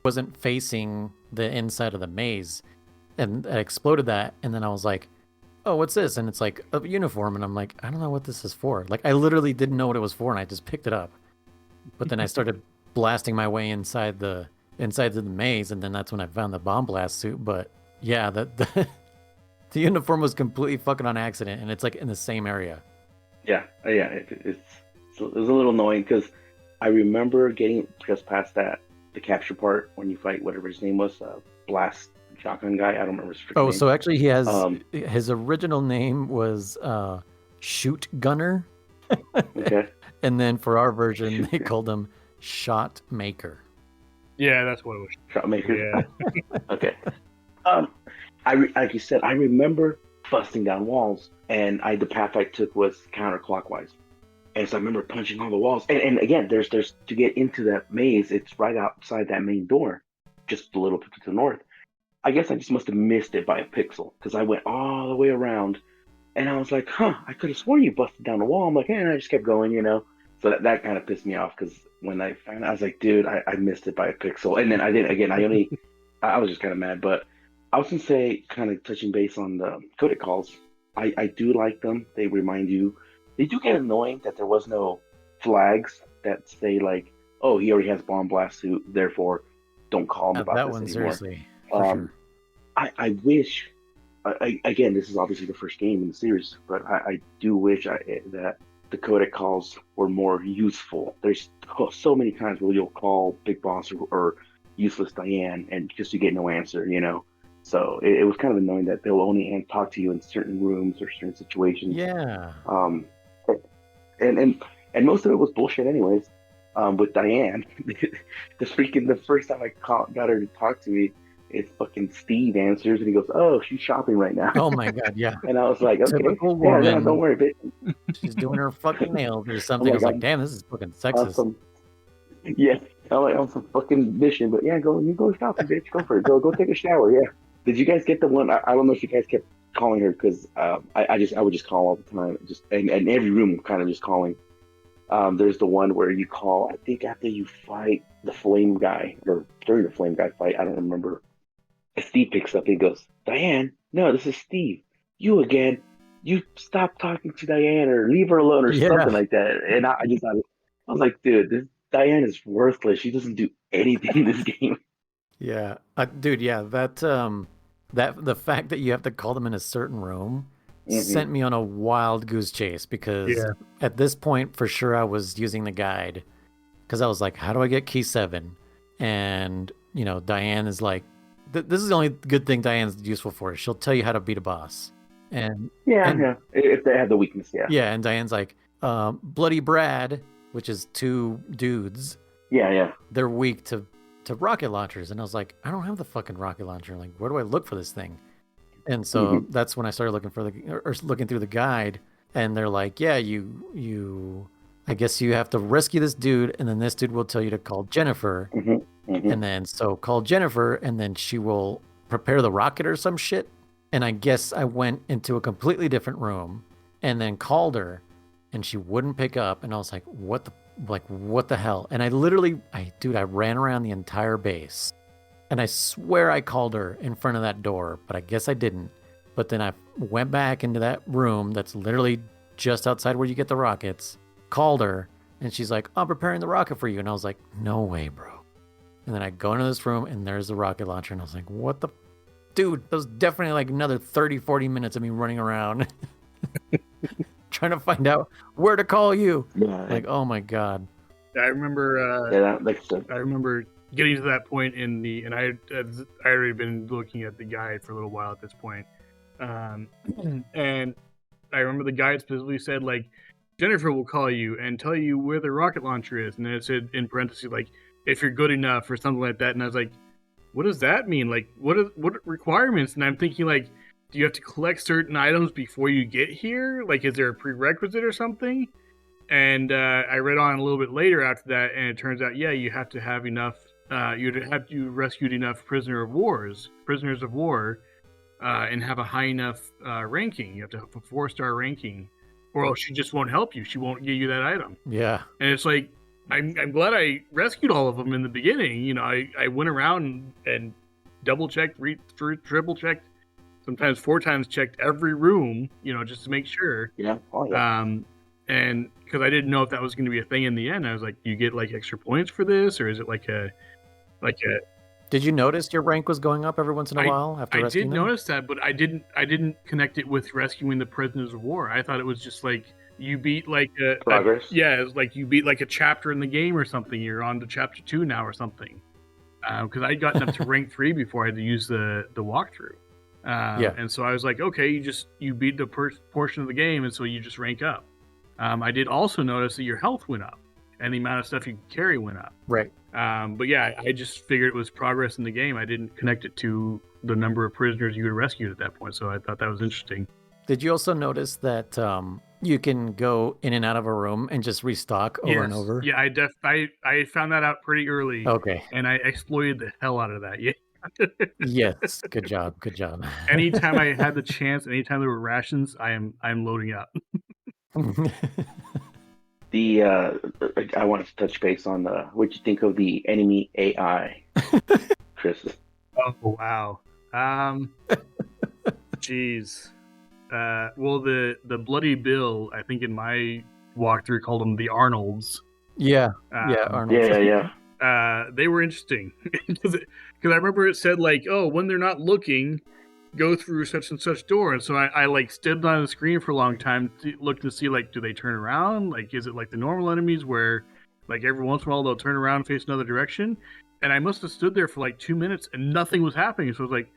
wasn't facing the inside of the maze. And I exploded that. And then I was like, oh, what's this? And it's like a uniform. And I'm like, I don't know what this is for. Like, I literally didn't know what it was for. And I just picked it up. But then I started blasting my way inside the maze. And then that's when I found the bomb blast suit. But yeah, the uniform was completely fucking on accident. And it's like in the same area. Yeah. It was a little annoying because I remember getting just past the capture part when you fight whatever his name was, Blast Shotgun guy. I don't remember his freaking name. So actually he has his original name was Shoot Gunner. Okay. And then for our version they called him Shot Maker. Yeah, that's what it was. Shot Maker. Yeah. Okay. Like you said, I remember busting down walls, and the path I took was counterclockwise. And so I remember punching all the walls. And again, there's to get into that maze, it's right outside that main door, just a little bit to the north. I guess I just must have missed it by a pixel because I went all the way around, and I was like, "Huh, I could have sworn you busted down the wall." I'm like, and I just kept going, So that kind of pissed me off because when I found out, I was like, "Dude, I missed it by a pixel." And then I did again. I was just kind of mad, but I was gonna say, kind of touching base on the Codec Calls. I do like them. They remind you. They do get annoying that there was no flags that say like, "Oh, he already has bomb blast suit, therefore don't call him about That this one, anymore." seriously, for Um, sure. I wish. Again, this is obviously the first game in the series, but I do wish that the codec calls were more useful. There's so many times where you'll call Big Boss or useless Diane and just you get no answer, you know. So it was kind of annoying that they'll only talk to you in certain rooms or certain situations. Yeah. Um, and most of it was bullshit, anyways. With Diane, the first time got her to talk to me, it's fucking Steve answers and he goes, "Oh, she's shopping right now," Oh my God, yeah. and I was like, "Okay, Typical yeah, no, don't woman. worry, bitch." She's doing her fucking nails or I'm something. I like, was like, I'm damn, this is fucking on sexist. some, yeah, I'm like on some fucking mission, but yeah, you go shopping, bitch, go for it, go take a shower, yeah. Did you guys get the one? I don't know if you guys kept calling her because I would just call all the time, just and every room kind of just calling. There's the one where you call, I think after you fight the flame guy, or during the flame guy fight, I don't remember. Steve picks up and he goes, "Diane, no, this is Steve. You again. You stop talking to Diane or leave her alone or Yeah. something like that." And I was like, dude, this Diane is worthless. She doesn't do anything in this game. Yeah. Dude, yeah, that the fact that you have to call them in a certain room Hmm. sent me on a wild goose chase because Yeah. at this point for sure I was using the guide because I was like, how do I get key 7? And, Diane is like this is the only good thing Diane's useful for. She'll tell you how to beat a boss. And Yeah, and yeah. If they have the weakness, yeah. yeah, and Diane's like, Bloody Brad, which is 2 dudes, Yeah, yeah. they're weak to rocket launchers. And I was like, I don't have the fucking rocket launcher. Like, where do I look for this thing? And so Hmm. that's when I started looking for or looking through the guide, and they're like, yeah, I guess you have to rescue this dude, and then this dude will tell you to call Jennifer, Hmm. Hmm. and then so call Jennifer, and then she will prepare the rocket or some shit. And I guess I went into a completely different room, and then called her, and she wouldn't pick up, and I was like, what the hell? And I ran around the entire base, and I swear I called her in front of that door, but I guess I didn't. But then I went back into that room that's literally just outside where you get the rockets, called her, and she's like, I'm preparing the rocket for you. And I was like, no way, bro. And then I go into this room, and there's the rocket launcher, and I was like, what the? Dude, that was definitely like another 30, 40 minutes of me running around trying to find out where to call you. Yeah, Like, oh my God. I remember. yeah. Like I said, I remember getting to that point and I already been looking at the guide for a little while at this point, and I remember the guide specifically said like, Jennifer will call you and tell you where the rocket launcher is, and then it said in parentheses like, if you're good enough or something like that, and I was like, what does that mean? Like, what requirements? And I'm thinking like, do you have to collect certain items before you get here? Like, is there a prerequisite or something? And I read on a little bit later after that, and it turns out, yeah, you have to have enough. You rescued enough prisoners of war, and have a high enough ranking. You have to have a 4-star ranking, or else she just won't help you. She won't give you that item. Yeah. And it's like, I'm glad I rescued all of them in the beginning. You know, I went around and double checked, triple checked, sometimes 4 times checked every room. You know, just to make sure. yeah. Oh yeah. And because I didn't know if that was going to be a thing in the end, I was like, "You get like extra points for this, or is it like a?" Did you notice your rank was going up every once in a while after I rescuing did them? notice that, but I didn't connect it with rescuing the prisoners of war. I thought it was just like you beat like Progress. yeah, it's like you beat like a chapter in the game or something. You're on to chapter 2 now or something. Because I'd gotten up to rank 3 before I had to use the walkthrough. Yeah. And so I was like, okay, you beat the portion of the game, and so you just rank up. I did also notice that your health went up, and the amount of stuff you could carry went up. Right. But yeah, I just figured it was progress in the game. I didn't connect it to the number of prisoners you had rescued at that point, so I thought that was interesting. Did you also notice that you can go in and out of a room and just restock over and over? Yeah, I found that out pretty early. Okay. And I exploited the hell out of that. Yeah. Yes. Good job. Good job. Anytime I had the chance, anytime there were rations, I'm loading up. I wanted to touch base on what you think of the enemy AI, Chris. Oh wow. Jeez. Well, the Bloody Bill, I think in my walkthrough called them the Arnolds. Yeah, Arnold. They were interesting because I remember it said like, oh, when they're not looking, go through such and such door. And so I like stood on the screen for a long time to look to see like, do they turn around? Like, is it like the normal enemies where like every once in a while they'll turn around and face another direction? And I must have stood there for like 2 minutes and nothing was happening. So I was like,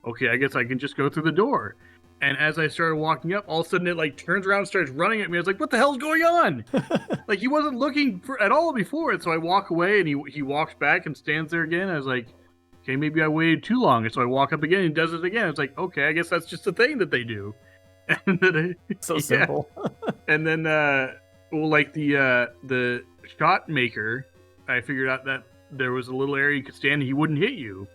okay, I guess I can just go through the door. And as I started walking up, all of a sudden it like turns around and starts running at me. I was like, what the hell's going on? Like he wasn't looking for at all before. And so I walk away and he walks back and stands there again. I was like, okay, maybe I waited too long. And so I walk up again and he does it again. It's like, okay, I guess that's just a thing that they do. And then So simple. And then like the shot maker, I figured out that there was a little area you could stand and he wouldn't hit you.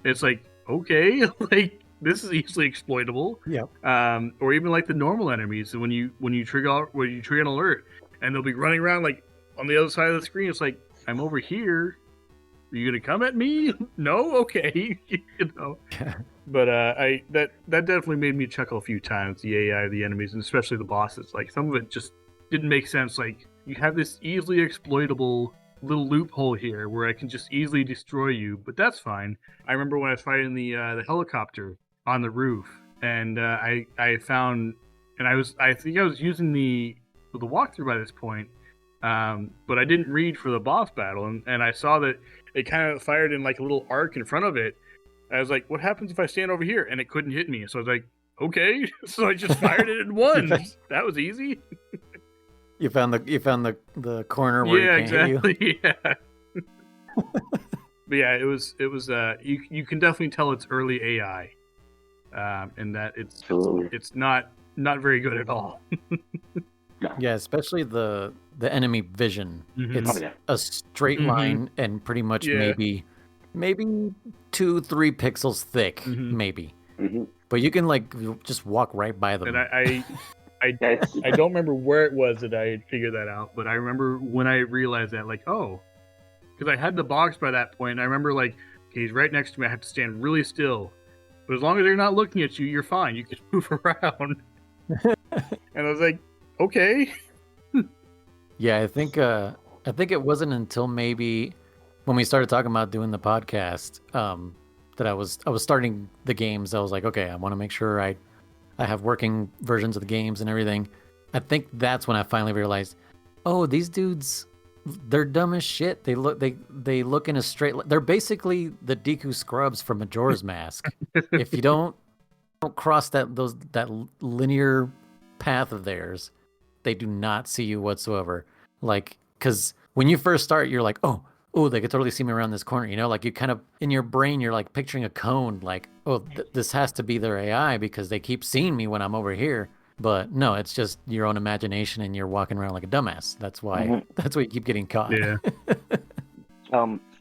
It's like, okay, like this is easily exploitable. Yeah. Or even like the normal enemies, when you trigger an alert, and they'll be running around like on the other side of the screen. It's like, I'm over here. Are you gonna come at me? No, okay. You know. But that definitely made me chuckle a few times. The AI, the enemies, and especially the bosses. Like some of it just didn't make sense. Like you have this easily exploitable little loophole here where I can just easily destroy you, but that's fine. I remember when I was fighting the helicopter on the roof, and I found, and I think I was using the walkthrough by this point, but I didn't read for the boss battle, and I saw that it kind of fired in like a little arc in front of it. I was like, what happens if I stand over here? And it couldn't hit me. So I was like, okay. So I just fired it and won. That was easy. You found the corner where yeah, you can't exactly. hit you. Yeah. But yeah, it was you can definitely tell it's early AI, and that it's not very good at all. Yeah, especially the enemy vision. Mhm. It's a straight line and pretty much maybe 2-3 pixels thick, maybe. But you can like just walk right by them. And I don't remember where it was that I had figured that out, but I remember when I realized that, like, oh, because I had the box by that point, and I remember like, okay, he's right next to me. I have to stand really still, but as long as they're not looking at you, you're fine. You can move around. And I was like, okay. Yeah, I think it wasn't until maybe when we started talking about doing the podcast that I was starting the games. I was like, okay, I want to make sure I have working versions of the games and everything. I think that's when I finally realized, oh, these dudes, they're dumb as shit. They look in a straight. They're basically the Deku Scrubs from Majora's Mask. If you don't cross that linear path of theirs, they do not see you whatsoever. Like, because when you first start, you're like, oh, they could totally see me around this corner. You know, like you kind of, in your brain, you're like picturing a cone, like, oh, this has to be their AI because they keep seeing me when I'm over here. But no, it's just your own imagination and you're walking around like a dumbass. That's why, that's why you keep getting caught. Yeah.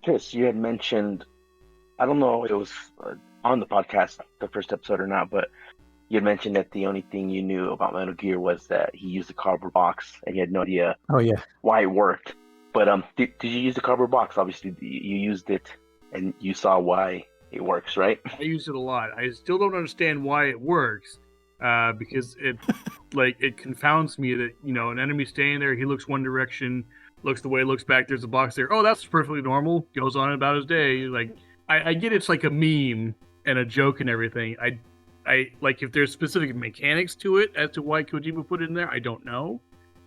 Chris, you had mentioned, I don't know if it was on the podcast, the first episode or not, but you had mentioned that the only thing you knew about Metal Gear was that he used a cardboard box and you had no idea why it worked. But did you use the cardboard box? Obviously, you used it, and you saw why it works, right? I used it a lot. I still don't understand why it works, because it confounds me that, you know, an enemy standing there, he looks one direction, looks the way it looks back, there's a box there. Oh, that's perfectly normal. Goes on about his day. Like, I get it's like a meme and a joke and everything. I like if there's specific mechanics to it as to why Kojima put it in there. I don't know.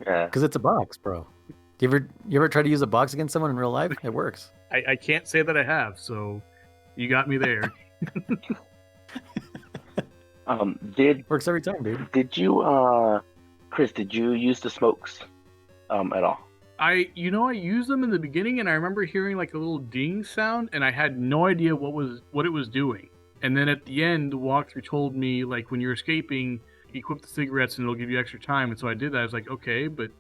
Yeah, because it's a box, bro. You ever try to use a box against someone in real life? It works. I can't say that I have, so you got me there. Works every time, dude. Did you, Chris? Did you use the smokes, at all? I used them in the beginning, and I remember hearing like a little ding sound, and I had no idea what it was doing. And then at the end, the walkthrough told me like when you're escaping, equip the cigarettes, and it'll give you extra time. And so I did that. I was like, okay, but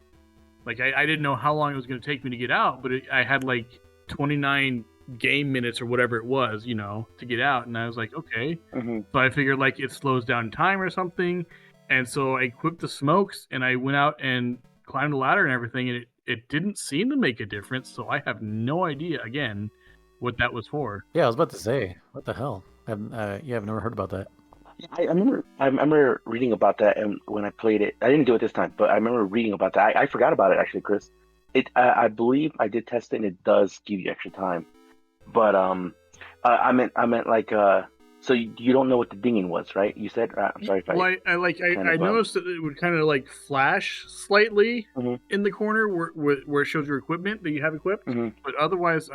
like I didn't know how long it was going to take me to get out, but I had like 29 game minutes or whatever it was, you know, to get out. And I was like, okay. So I figured like it slows down time or something. And so I equipped the smokes and I went out and climbed the ladder and everything. And it didn't seem to make a difference. So I have no idea, again, what that was for. Yeah, I was about to say, what the hell? I've never heard about that. I remember reading about that, and when I played it, I didn't do it this time, but I remember reading about that. I forgot about it actually, Chris. I believe I did test it, and it does give you extra time. But I meant like so you don't know what the dinging was, right? You said I'm sorry if Well, I noticed that it would kind of like flash slightly Mhm. in the corner where it shows your equipment that you have equipped, Mhm. but otherwise,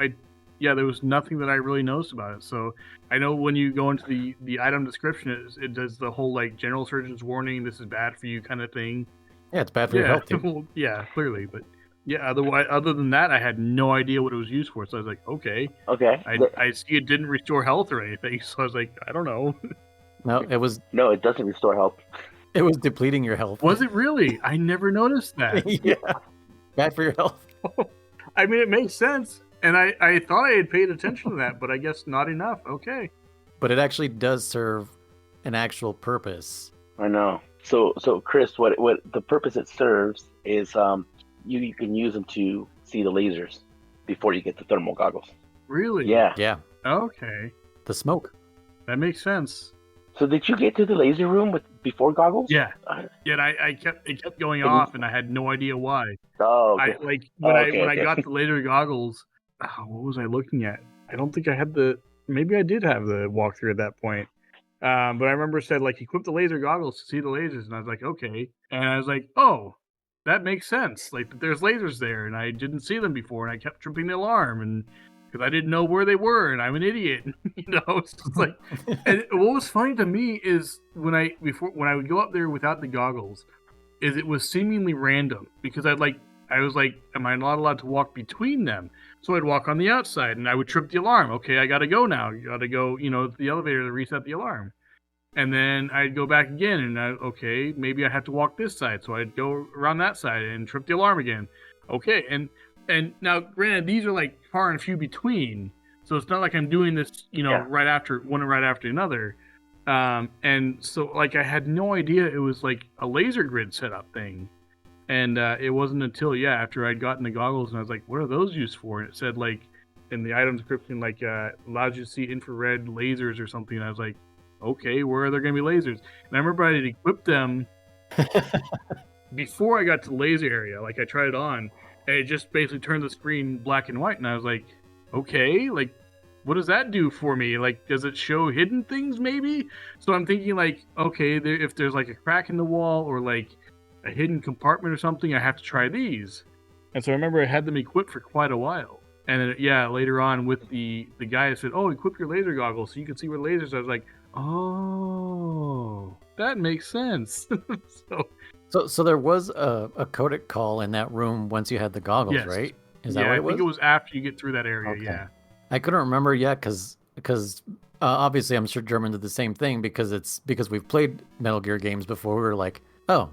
there was nothing that I really noticed about it. So I know when you go into the item description, it does the whole like general surgeon's warning, this is bad for you kind of thing. Yeah, it's bad for your health, dude. Well, yeah, clearly, but yeah, other than that, I had no idea what it was used for. So I was like, okay, Okay. I see it didn't restore health or anything. So I was like, I don't know. No, No, it doesn't restore health. it was depleting your health. Was it really? I never noticed that. Yeah, bad for your health. I mean, it makes sense. And I thought I had paid attention to that, but I guess not enough. Okay. But it actually does serve an actual purpose. I know. So Chris, what the purpose it serves is you can use them to see the lasers before you get the thermal goggles. Really? Yeah. Yeah, Okay. the smoke. That makes sense. So did you get to the laser room before goggles? Yeah. Uh, Yeah, it kept going And- off, and I had no idea why. Oh. I Okay. like when Okay, I okay. got the laser goggles. What was I looking at? I don't think I had the. Maybe I did have the walkthrough at that point. But I remember it said like equip the laser goggles to see the lasers, and I was like, okay. And I was like, oh, that makes sense. Like there's lasers there, and I didn't see them before, and I kept tripping the alarm, and because I didn't know where they were, and I'm an idiot. It's just like. And what was funny to me is when I would go up there without the goggles, is it was seemingly random because I was like, am I not allowed to walk between them? So I'd walk on the outside and I would trip the alarm. Okay, I gotta go now. You gotta go, to the elevator to reset the alarm. And then I'd go back again and okay, maybe I have to walk this side. So I'd go around that side and trip the alarm again. Okay, and now granted these are like far and few between. So it's not like I'm doing this, Yeah. right after another. And so like I had no idea it was like a laser grid setup thing. And it wasn't until after I'd gotten the goggles and I was like, what are those used for? And it said like in the item description like allows you to see infrared lasers or something. And I was like, okay, where are there going to be lasers? And I remember I had equipped them before I got to the laser area. Like I tried it on and it just basically turned the screen black and white. And I was like, okay, like what does that do for me? Like, does it show hidden things maybe? So I'm thinking like, okay, if there's like a crack in the wall or like a hidden compartment or something, I have to try these. And so I remember I had them equipped for quite a while. And then, later on with the guy said, oh, equip your laser goggles so you can see where lasers are. I was like, oh, that makes sense. So there was a codec call in that room once you had the goggles, Yes. right? Is that what I it was? think it was after you get through that area. Okay. Yeah. I couldn't remember yet because obviously I'm sure German did the same thing because we've played Metal Gear games before. We were like, oh,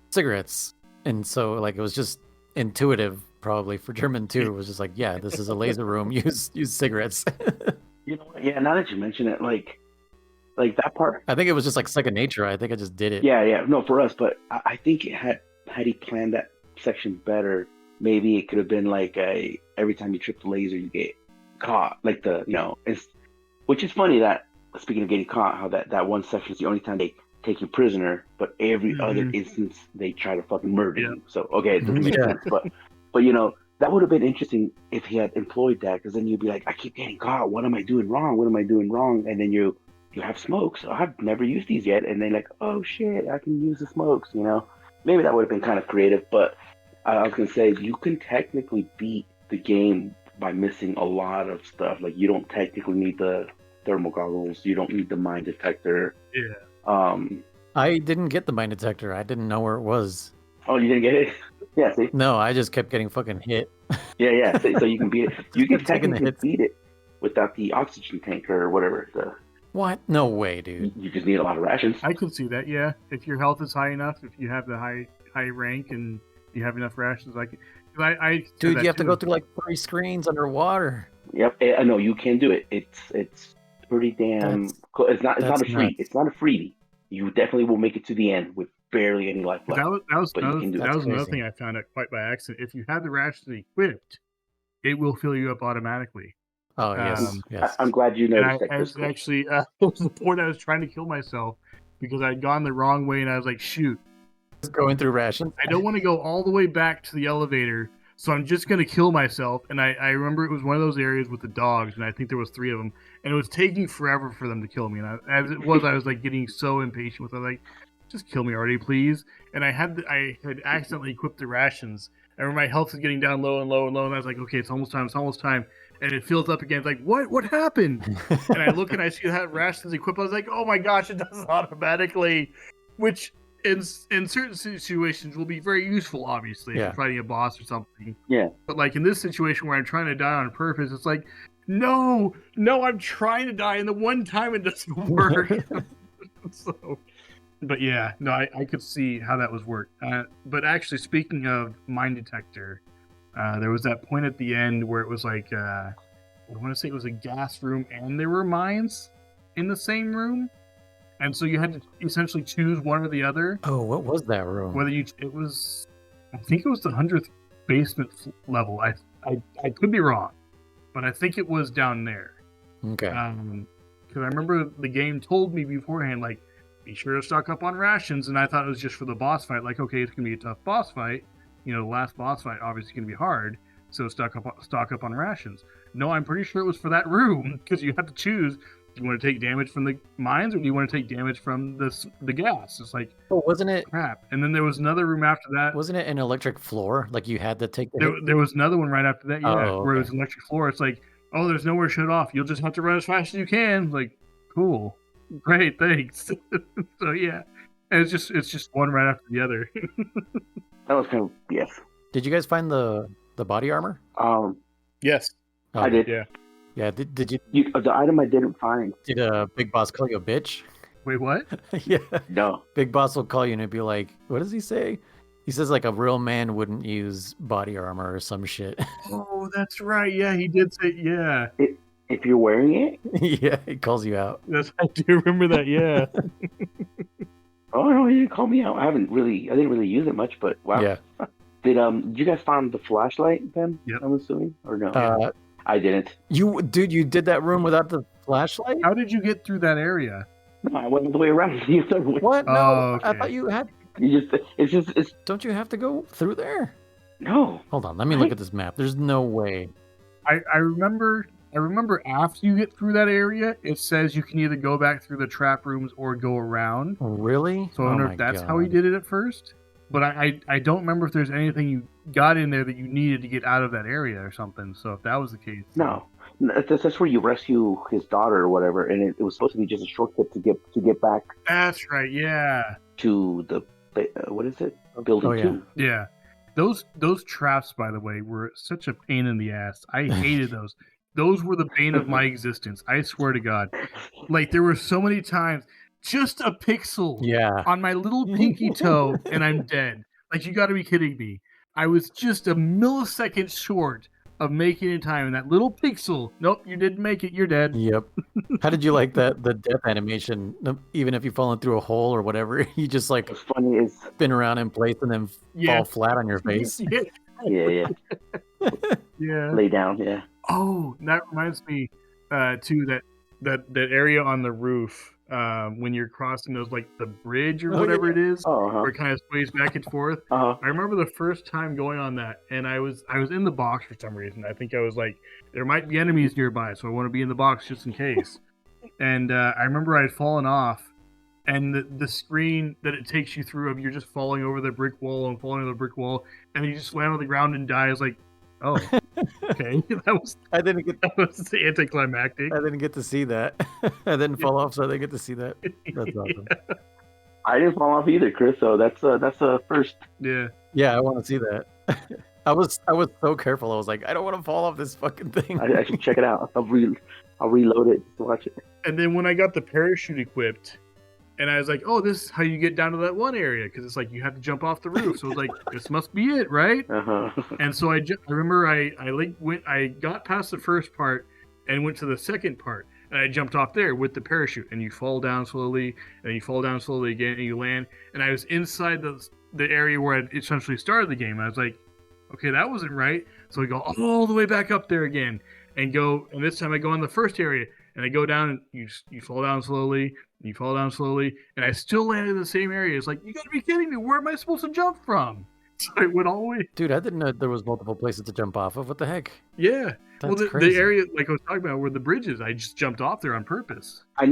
cigarettes, and so like it was just intuitive probably for German too. It was just like, yeah, this is a laser room. Use cigarettes. You know what? Yeah. Now that you mention it, like that part. I think it was just like second nature. I think I just did it. Yeah. No, for us, but I think it had he planned that section better, maybe it could have been like every time you trip the laser, you get caught. Like which is funny that speaking of getting caught, how that one section is the only time they take you prisoner, but every other instance they try to fucking murder you. So okay, it doesn't make sense, but that would have been interesting if he had employed that, because then you'd be like, I keep getting caught. What am I doing wrong? What am I doing wrong? And then you have smokes. So I've never used these yet, and they're like, oh shit, I can use the smokes. Maybe that would have been kind of creative, but I was gonna say you can technically beat the game by missing a lot of stuff. Like you don't technically need the thermal goggles. You don't need the mine detector. Yeah. I didn't get the mine detector. I didn't know where it was. Oh, you didn't get it? Yeah, see? No, I just kept getting fucking hit. Yeah. So you can beat it. You can Taking the technically hits. beat it without the oxygen tank or whatever. What? No way, dude. You just need a lot of rations. I could see that. Yeah. If your health is high enough, if you have the high rank and you have enough rations, Dude, you have to go through like 3 screens underwater. Yep, I know you can do it. It's pretty damn. Cool. It's not a nuts. It's not a freebie. You definitely will make it to the end with barely any life left. That was That's another crazy. thing I found out quite by accident. If you have the rations equipped, it will fill you up automatically. Oh yes, yes. I'm glad you And noticed that, I Chris. was actually was the point I was trying to kill myself, because I'd gone the wrong way, and I was like, shoot, Just going through rations. I don't want to go all the way back to the elevator, so I'm just going to kill myself. And I remember it was one of those areas with the dogs, and I think there was 3 of them, and it was taking forever for them to kill me. And as it was, I was like getting so impatient with it, like, just kill me already, please. And I had accidentally equipped the rations. I remember my health was getting down low and low and low, and I was like, okay, it's almost time. And it fills up again. It's like, what happened? And I look and I see that rations equipped. I was like, oh my gosh, it does it automatically, which in certain situations will be very useful, obviously, if you're fighting a boss or something. Yeah. But like in this situation where I'm trying to die on purpose, it's like, no, I'm trying to die, and the one time it doesn't work. So, but yeah, no, I could see how that was worked. But actually, speaking of mine detector, there was that point at the end where it was like, I want to say it was a gas room and there were mines in the same room. And so you had to essentially choose one or the other. Oh, what was that room? Whether I think it was the 100th basement level. I could be wrong, but I think it was down there. Okay. Because I remember the game told me beforehand, like, be sure to stock up on rations. And I thought it was just for the boss fight. Like, okay, it's going to be a tough boss fight. You know, the last boss fight obviously going to be hard, so stock up on rations. No, I'm pretty sure it was for that room, because you have to choose. Do you want to take damage from the mines, or do you want to take damage from the gas? It's like, oh, wasn't it crap. And then there was another room after that. Wasn't it an electric floor? Like you had to take there was another one right after that, yeah, okay. Where it was an electric floor. It's like, oh, there's nowhere to shut off. You'll just have to run as fast as you can. Like, cool, great, thanks. So yeah, and it's just one right after the other. That was kind of, yes. Did you guys find the body armor? Yes. Oh, I did. Yeah. Yeah. Did you? The item I didn't find. Did Big Boss call you a bitch? Wait, what? Yeah. No. Big Boss will call you and it'd be like, what does he say? He says like a real man wouldn't use body armor or some shit. Oh, that's right. Yeah, he did say, yeah. If you're wearing it? Yeah, he calls you out. I do remember that, yeah. Oh no, he didn't call me out. I didn't really use it much, but wow. Yeah. Did you guys find the flashlight then? Yep. I'm assuming, or no? I didn't. You did that room without the flashlight? How did you get through that area? No, I went all the way around the other way. What? No, Oh, I okay. thought you had. It's Don't you have to go through there? no. Hold on, let me look at this map. There's no way. I remember after you get through that area, it says you can either go back through the trap rooms or go around. Really? So I wonder if that's how he did it at first. But I don't remember if there's anything you got in there that you needed to get out of that area or something. So if that was the case. No. That's where you rescue his daughter or whatever, and it was supposed to be just a shortcut to get back That's right, yeah. to the what is it? Building 2. Yeah. Those traps, by the way, were such a pain in the ass. I hated those. Those were the bane of my existence. I swear to God. Like, there were so many times, just a pixel on my little pinky toe, and I'm dead. Like, you got to be kidding me. I was just a millisecond short of making it in time, and that little pixel, nope, you didn't make it, you're dead. Yep. How did you like the death animation? Even if you've fallen through a hole or whatever, you just like What's funny is spin around in place and then fall flat on your face. yeah. Lay down, yeah. Oh, that reminds me, too, that area on the roof, when you're crossing those, like, the bridge or whatever it is, where it kind of sways back and forth. I remember the first time going on that, and I was in the box for some reason. I think I was like, there might be enemies nearby, so I want to be in the box just in case. And I remember I had fallen off, and the screen that it takes you through of you're just falling over the brick wall and falling over the brick wall, and you just land on the ground and die. I was like, oh, okay. That was anticlimactic. I didn't get to see that. I didn't fall off, so I didn't get to see that. That's awesome. I didn't fall off either, Chris. So that's a first. Yeah. Yeah, I want to see that. I was so careful. I was like, I don't want to fall off this fucking thing. I should check it out. I'll reload it to watch it. And then when I got the parachute equipped, and I was like, oh, this is how you get down to that one area, because it's like you have to jump off the roof. So I was like, this must be it, right? And so I remember I got past the first part and went to the second part, and I jumped off there with the parachute, and you fall down slowly, and you fall down slowly again, and you land. And I was inside the area where I essentially started the game. And I was like, okay, that wasn't right. So I go all the way back up there again, and this time I go in the first area. and I go down, and you fall down slowly, and you fall down slowly, and I still landed in the same area. It's like, you gotta be kidding me! Where am I supposed to jump from? So I went all the way. Dude, I didn't know there was multiple places to jump off of. What the heck? Yeah. That's The crazy. area, like I was talking about, where the bridge is, I just jumped off there on purpose. I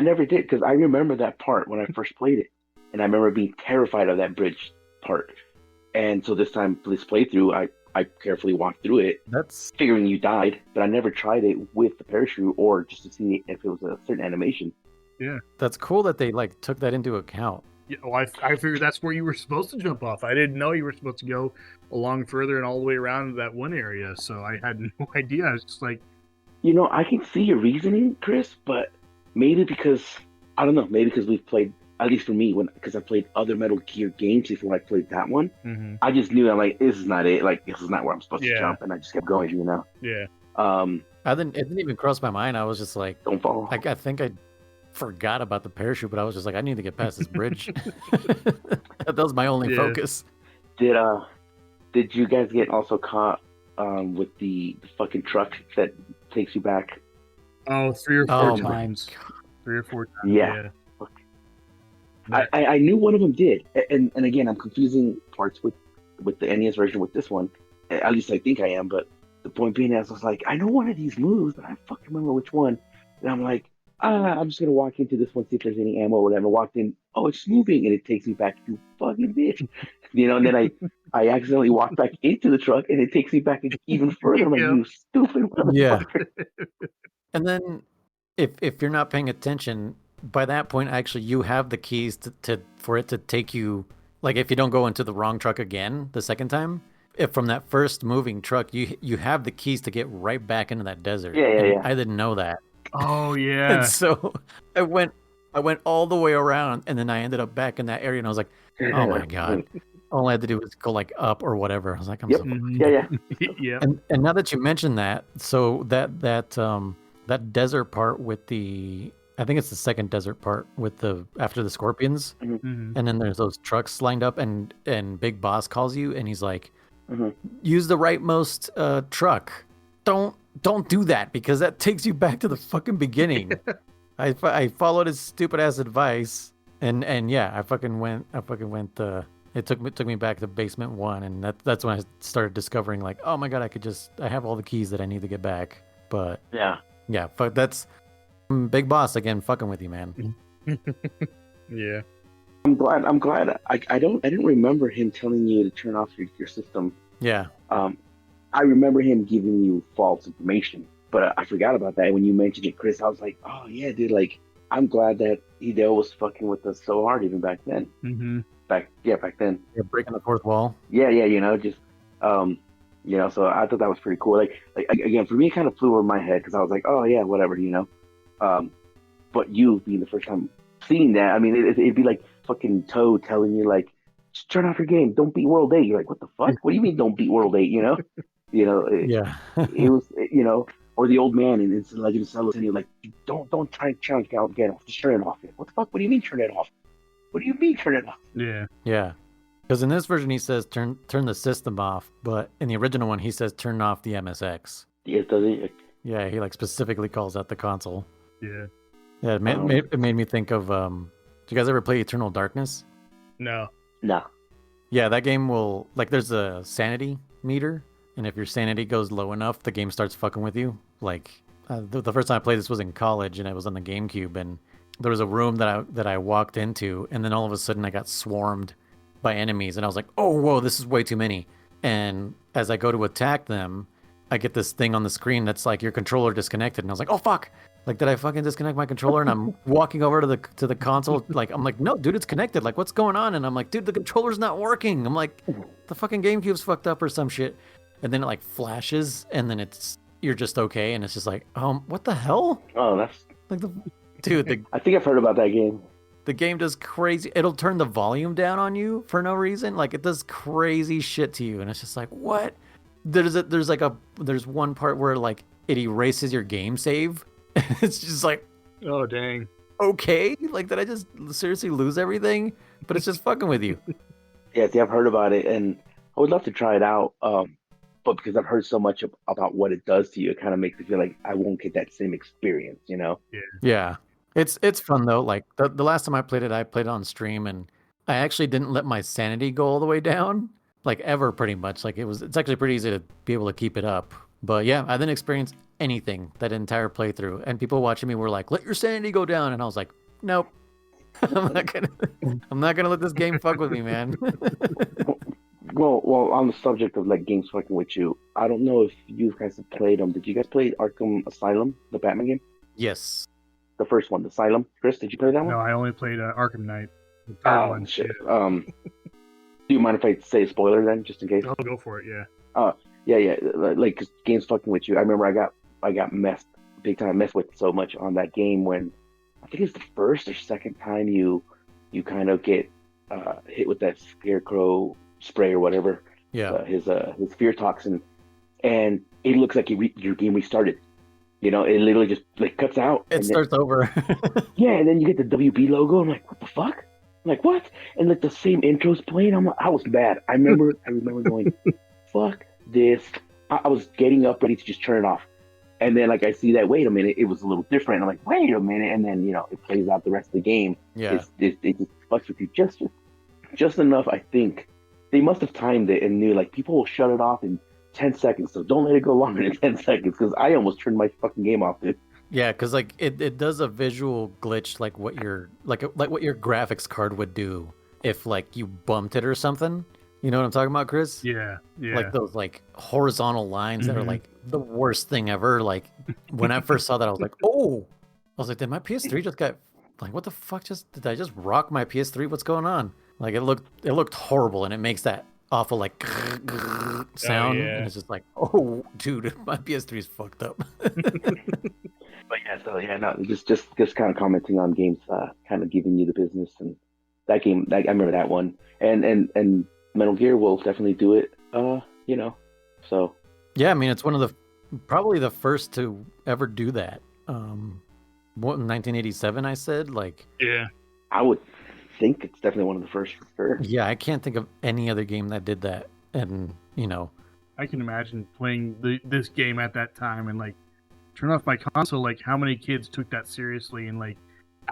never did, because I remember that part when I first played it, and I remember being terrified of that bridge part. And so this time, for this playthrough, I carefully walked through it, That's figuring you died, but I never tried it with the parachute or just to see if it was a certain animation. that's cool that they like took that into account. Yeah, well, I figured that's where you were supposed to jump off. I didn't know you were supposed to go along further and all the way around to that one area, so I had no idea. I was just like, You know, I can see your reasoning, Chris, but maybe because, I don't know, maybe because we've played, at least for me, because I played other Metal Gear games before I played that one, I just knew, I'm like, this is not it. Like, this is not where I'm supposed to jump, and I just kept going, you know? yeah. It didn't even cross my mind. I was just like, Don't fall. I think I forgot about the parachute, but I was just like, I need to get past this bridge. That was my only focus. Did you guys get also caught with the fucking truck that takes you back? Oh, 3 or 4 times. 3 or 4 times. Yeah. I knew one of them did, and again, I'm confusing parts with the NES version with this one. At least I think I am, but the point being is, I was like, I know one of these moves, but I fucking remember which one. And I'm like, I'm just gonna walk into this one, see if there's any ammo or whatever. Walked in, oh, it's moving, and it takes me back to fucking bitch, you know. And then I accidentally walked back into the truck, and it takes me back even further. I'm like, you stupid motherfucker. And then if you're not paying attention, by that point, actually, you have the keys for it to take you. Like, if you don't go into the wrong truck again the second time, if from that first moving truck, you have the keys to get right back into that desert. Yeah. I didn't know that. Oh yeah. And so I went all the way around, and then I ended up back in that area, and I was like, oh my god. All I had to do was go like up or whatever. I was like, I'm so Yeah. And now that you mentioned that, so that desert part with I think it's the second desert part with after the scorpions, and then there's those trucks lined up, and Big Boss calls you, and he's like, use the rightmost truck. Don't do that, because that takes you back to the fucking beginning. I followed his stupid ass advice, and yeah, I fucking went. It took me back to basement 1, and that's when I started discovering, like, oh my god, I have all the keys that I need to get back. But yeah, fuck, that's Big Boss again, fucking with you, man. Yeah. I'm glad. I didn't remember him telling you to turn off your system. Yeah. I remember him giving you false information, but I forgot about that. And when you mentioned it, Chris, I was like, oh yeah, dude. Like, I'm glad that Hideo was fucking with us so hard even back then. Back then. You're breaking the fourth wall. Yeah, you know, just you know. So I thought that was pretty cool. Like again, for me, it kind of flew over my head, because I was like, oh yeah, whatever, you know. But you being the first time seeing that, I mean, it'd be like fucking Toad telling you, like, just turn off your game, don't beat World 8. You're like, what the fuck? What do you mean don't beat World 8? You know, Yeah. It was, you know, or the old man in Legend of Zelda, and you're like, don't try and challenge again. Just turn it off. What the fuck? What do you mean turn it off? What do you mean turn it off? Yeah. Yeah. Because in this version he says turn the system off, but in the original one he says turn off the MSX. Yeah, does it? Yeah, he like specifically calls out the console. Yeah. Yeah, it made me think of. Did you guys ever play Eternal Darkness? No. Yeah, that game will, like, there's a sanity meter, and if your sanity goes low enough, the game starts fucking with you. Like, the first time I played this was in college, and it was on the GameCube, and there was a room that I walked into, and then all of a sudden I got swarmed by enemies, and I was like, oh, whoa, this is way too many. And as I go to attack them, I get this thing on the screen that's like, your controller disconnected, and I was like, oh fuck, like, did I fucking disconnect my controller? And I'm walking over to the console, like, I'm like, no, dude, it's connected, like, what's going on? And I'm like, dude, the controller's not working. I'm like, the fucking GameCube's fucked up or some shit. And then it like flashes, and then you're just okay, and it's just like, what the hell? Oh, that's like I think I've heard about that game. The game does crazy. It'll turn the volume down on you for no reason. Like, it does crazy shit to you, and it's just like, what? There's one part where like it erases your game save. It's just like, oh dang. Okay, like, did I just seriously lose everything? But it's just fucking with you. Yeah, see, I've heard about it, and I would love to try it out. but because I've heard so much about what it does to you, it kind of makes me feel like I won't get that same experience, you know? Yeah. It's fun though. Like the last time I played it on stream, and I actually didn't let my sanity go all the way down, like ever pretty much. Like it's actually pretty easy to be able to keep it up. But yeah, I didn't experience anything that entire playthrough. And people watching me were like, "Let your sanity go down." And I was like, "Nope. I'm not gonna let this game fuck with me, man." Well, on the subject of like games fucking with you, I don't know if you guys have played them. Did you guys play Arkham Asylum, the Batman game? Yes. The first one, the Asylum. Chris, did you play that one? No, I only played Arkham Knight. The third Oh one. shit. Yeah. Do you mind if I say a spoiler then, just in case? I'll go for it. Yeah. Yeah. Like 'cause games fucking with you. I remember I got messed big time messed with so much on that game when I think it's the first or second time you kind of get hit with that scarecrow spray or whatever. Yeah. His fear toxin, and it looks like your game restarted. You know, it literally just like cuts out. It starts over. Yeah, and then you get the WB logo. I'm like, what the fuck? I'm like, what? And like the same intro's playing. I was mad. I remember going, fuck this. I was getting up ready to just turn it off. And then like I see that, wait a minute, it was a little different. I'm like, wait a minute, and then it plays out the rest of the game. Yeah. It just fucks with you just enough. I think they must have timed it and knew like people will shut it off in 10 seconds, so don't let it go longer than 10 seconds because I almost turned my fucking game off, dude. Yeah, because like it does a visual glitch like what your what your graphics card would do if like you bumped it or something. You know what I'm talking about, Chris? Yeah. Like those like horizontal lines that are like the worst thing ever. Like when I first saw that, I was like, oh, I was like, did my PS3 just got like what the fuck did I just rock my PS3? What's going on? Like it looked horrible, and it makes that awful like sound, and it's just like, oh, dude, my PS3 is fucked up. But yeah, no, just kind of commenting on games, kind of giving you the business, and that game, I remember that one, and Metal Gear will definitely do it, so. Yeah, I mean, it's one of probably the first to ever do that. What, in 1987, I said, like. Yeah. I would think it's definitely one of the first for sure. Yeah, I can't think of any other game that did that, and I can imagine playing this game at that time and like turn off my console. Like how many kids took that seriously and like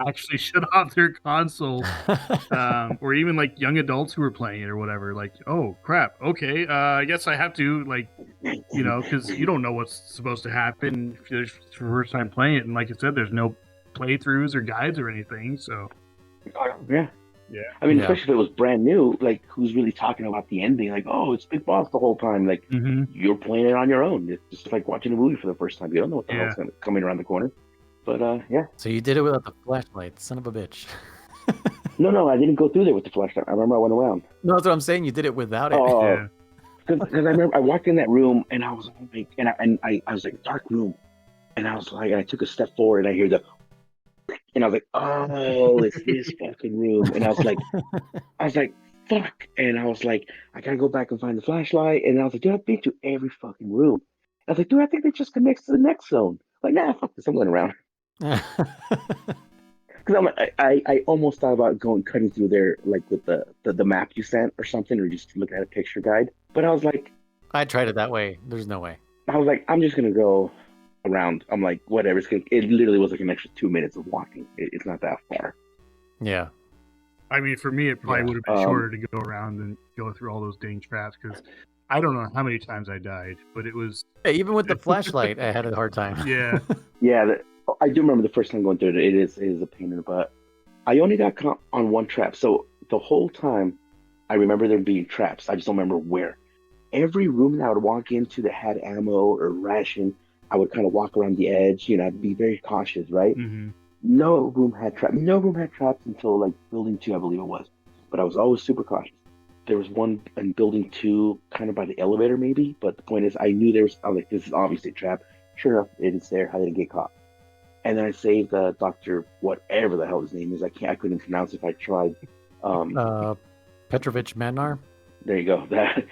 actually shut off their console, or even like young adults who were playing it or whatever. Like, oh crap, okay, I guess I have to because you don't know what's supposed to happen if it's your first time playing it. And like I said, there's no playthroughs or guides or anything. So yeah. I mean, especially if it was brand new, like who's really talking about the ending? Like, oh, it's Big Boss the whole time. Like you're playing it on your own. It's just like watching a movie for the first time. You don't know what the hell's coming around the corner. But yeah. So you did it without the flashlight, son of a bitch. No, I didn't go through there with the flashlight. I remember I went around. No, that's what I'm saying. You did it without it. Oh, because I remember I walked in that room and I was like, I was like, dark room, and I was like, I took a step forward and I hear the. And I was like, oh, it's this fucking room. And I was like, fuck. And I was like, I gotta go back and find the flashlight. And I was like, dude, I've been to every fucking room. I was like, dude, I think it just connects to the next zone. Like, nah, fuck this, I'm going around. Because I'm like, I almost thought about cutting through there, like with the map you sent or something, or just looking at a picture guide. But I was like, I tried it that way. There's no way. I was like, I'm just gonna go around. I'm like, whatever. It literally was like an extra 2 minutes of walking. It's not that far. Yeah. I mean, for me, it probably would have been shorter to go around and go through all those dang traps because I don't know how many times I died, but it was. Hey, even with the flashlight, I had a hard time. Yeah. Yeah, I do remember the first time going through it. It is a pain in the butt. I only got caught on one trap, so the whole time I remember there being traps. I just don't remember where. Every room that I would walk into that had ammo or ration, I would kind of walk around the edge. I'd be very cautious, right? Mm-hmm. No room had traps until like building 2, I believe it was. But I was always super cautious. There was one in building 2, kind of by the elevator, maybe. But the point is, I knew I was like, this is obviously a trap. Sure enough, it is there. I didn't get caught. And then I saved Dr. whatever the hell his name is. I couldn't pronounce it if I tried. Petrovich Manar. There you go. That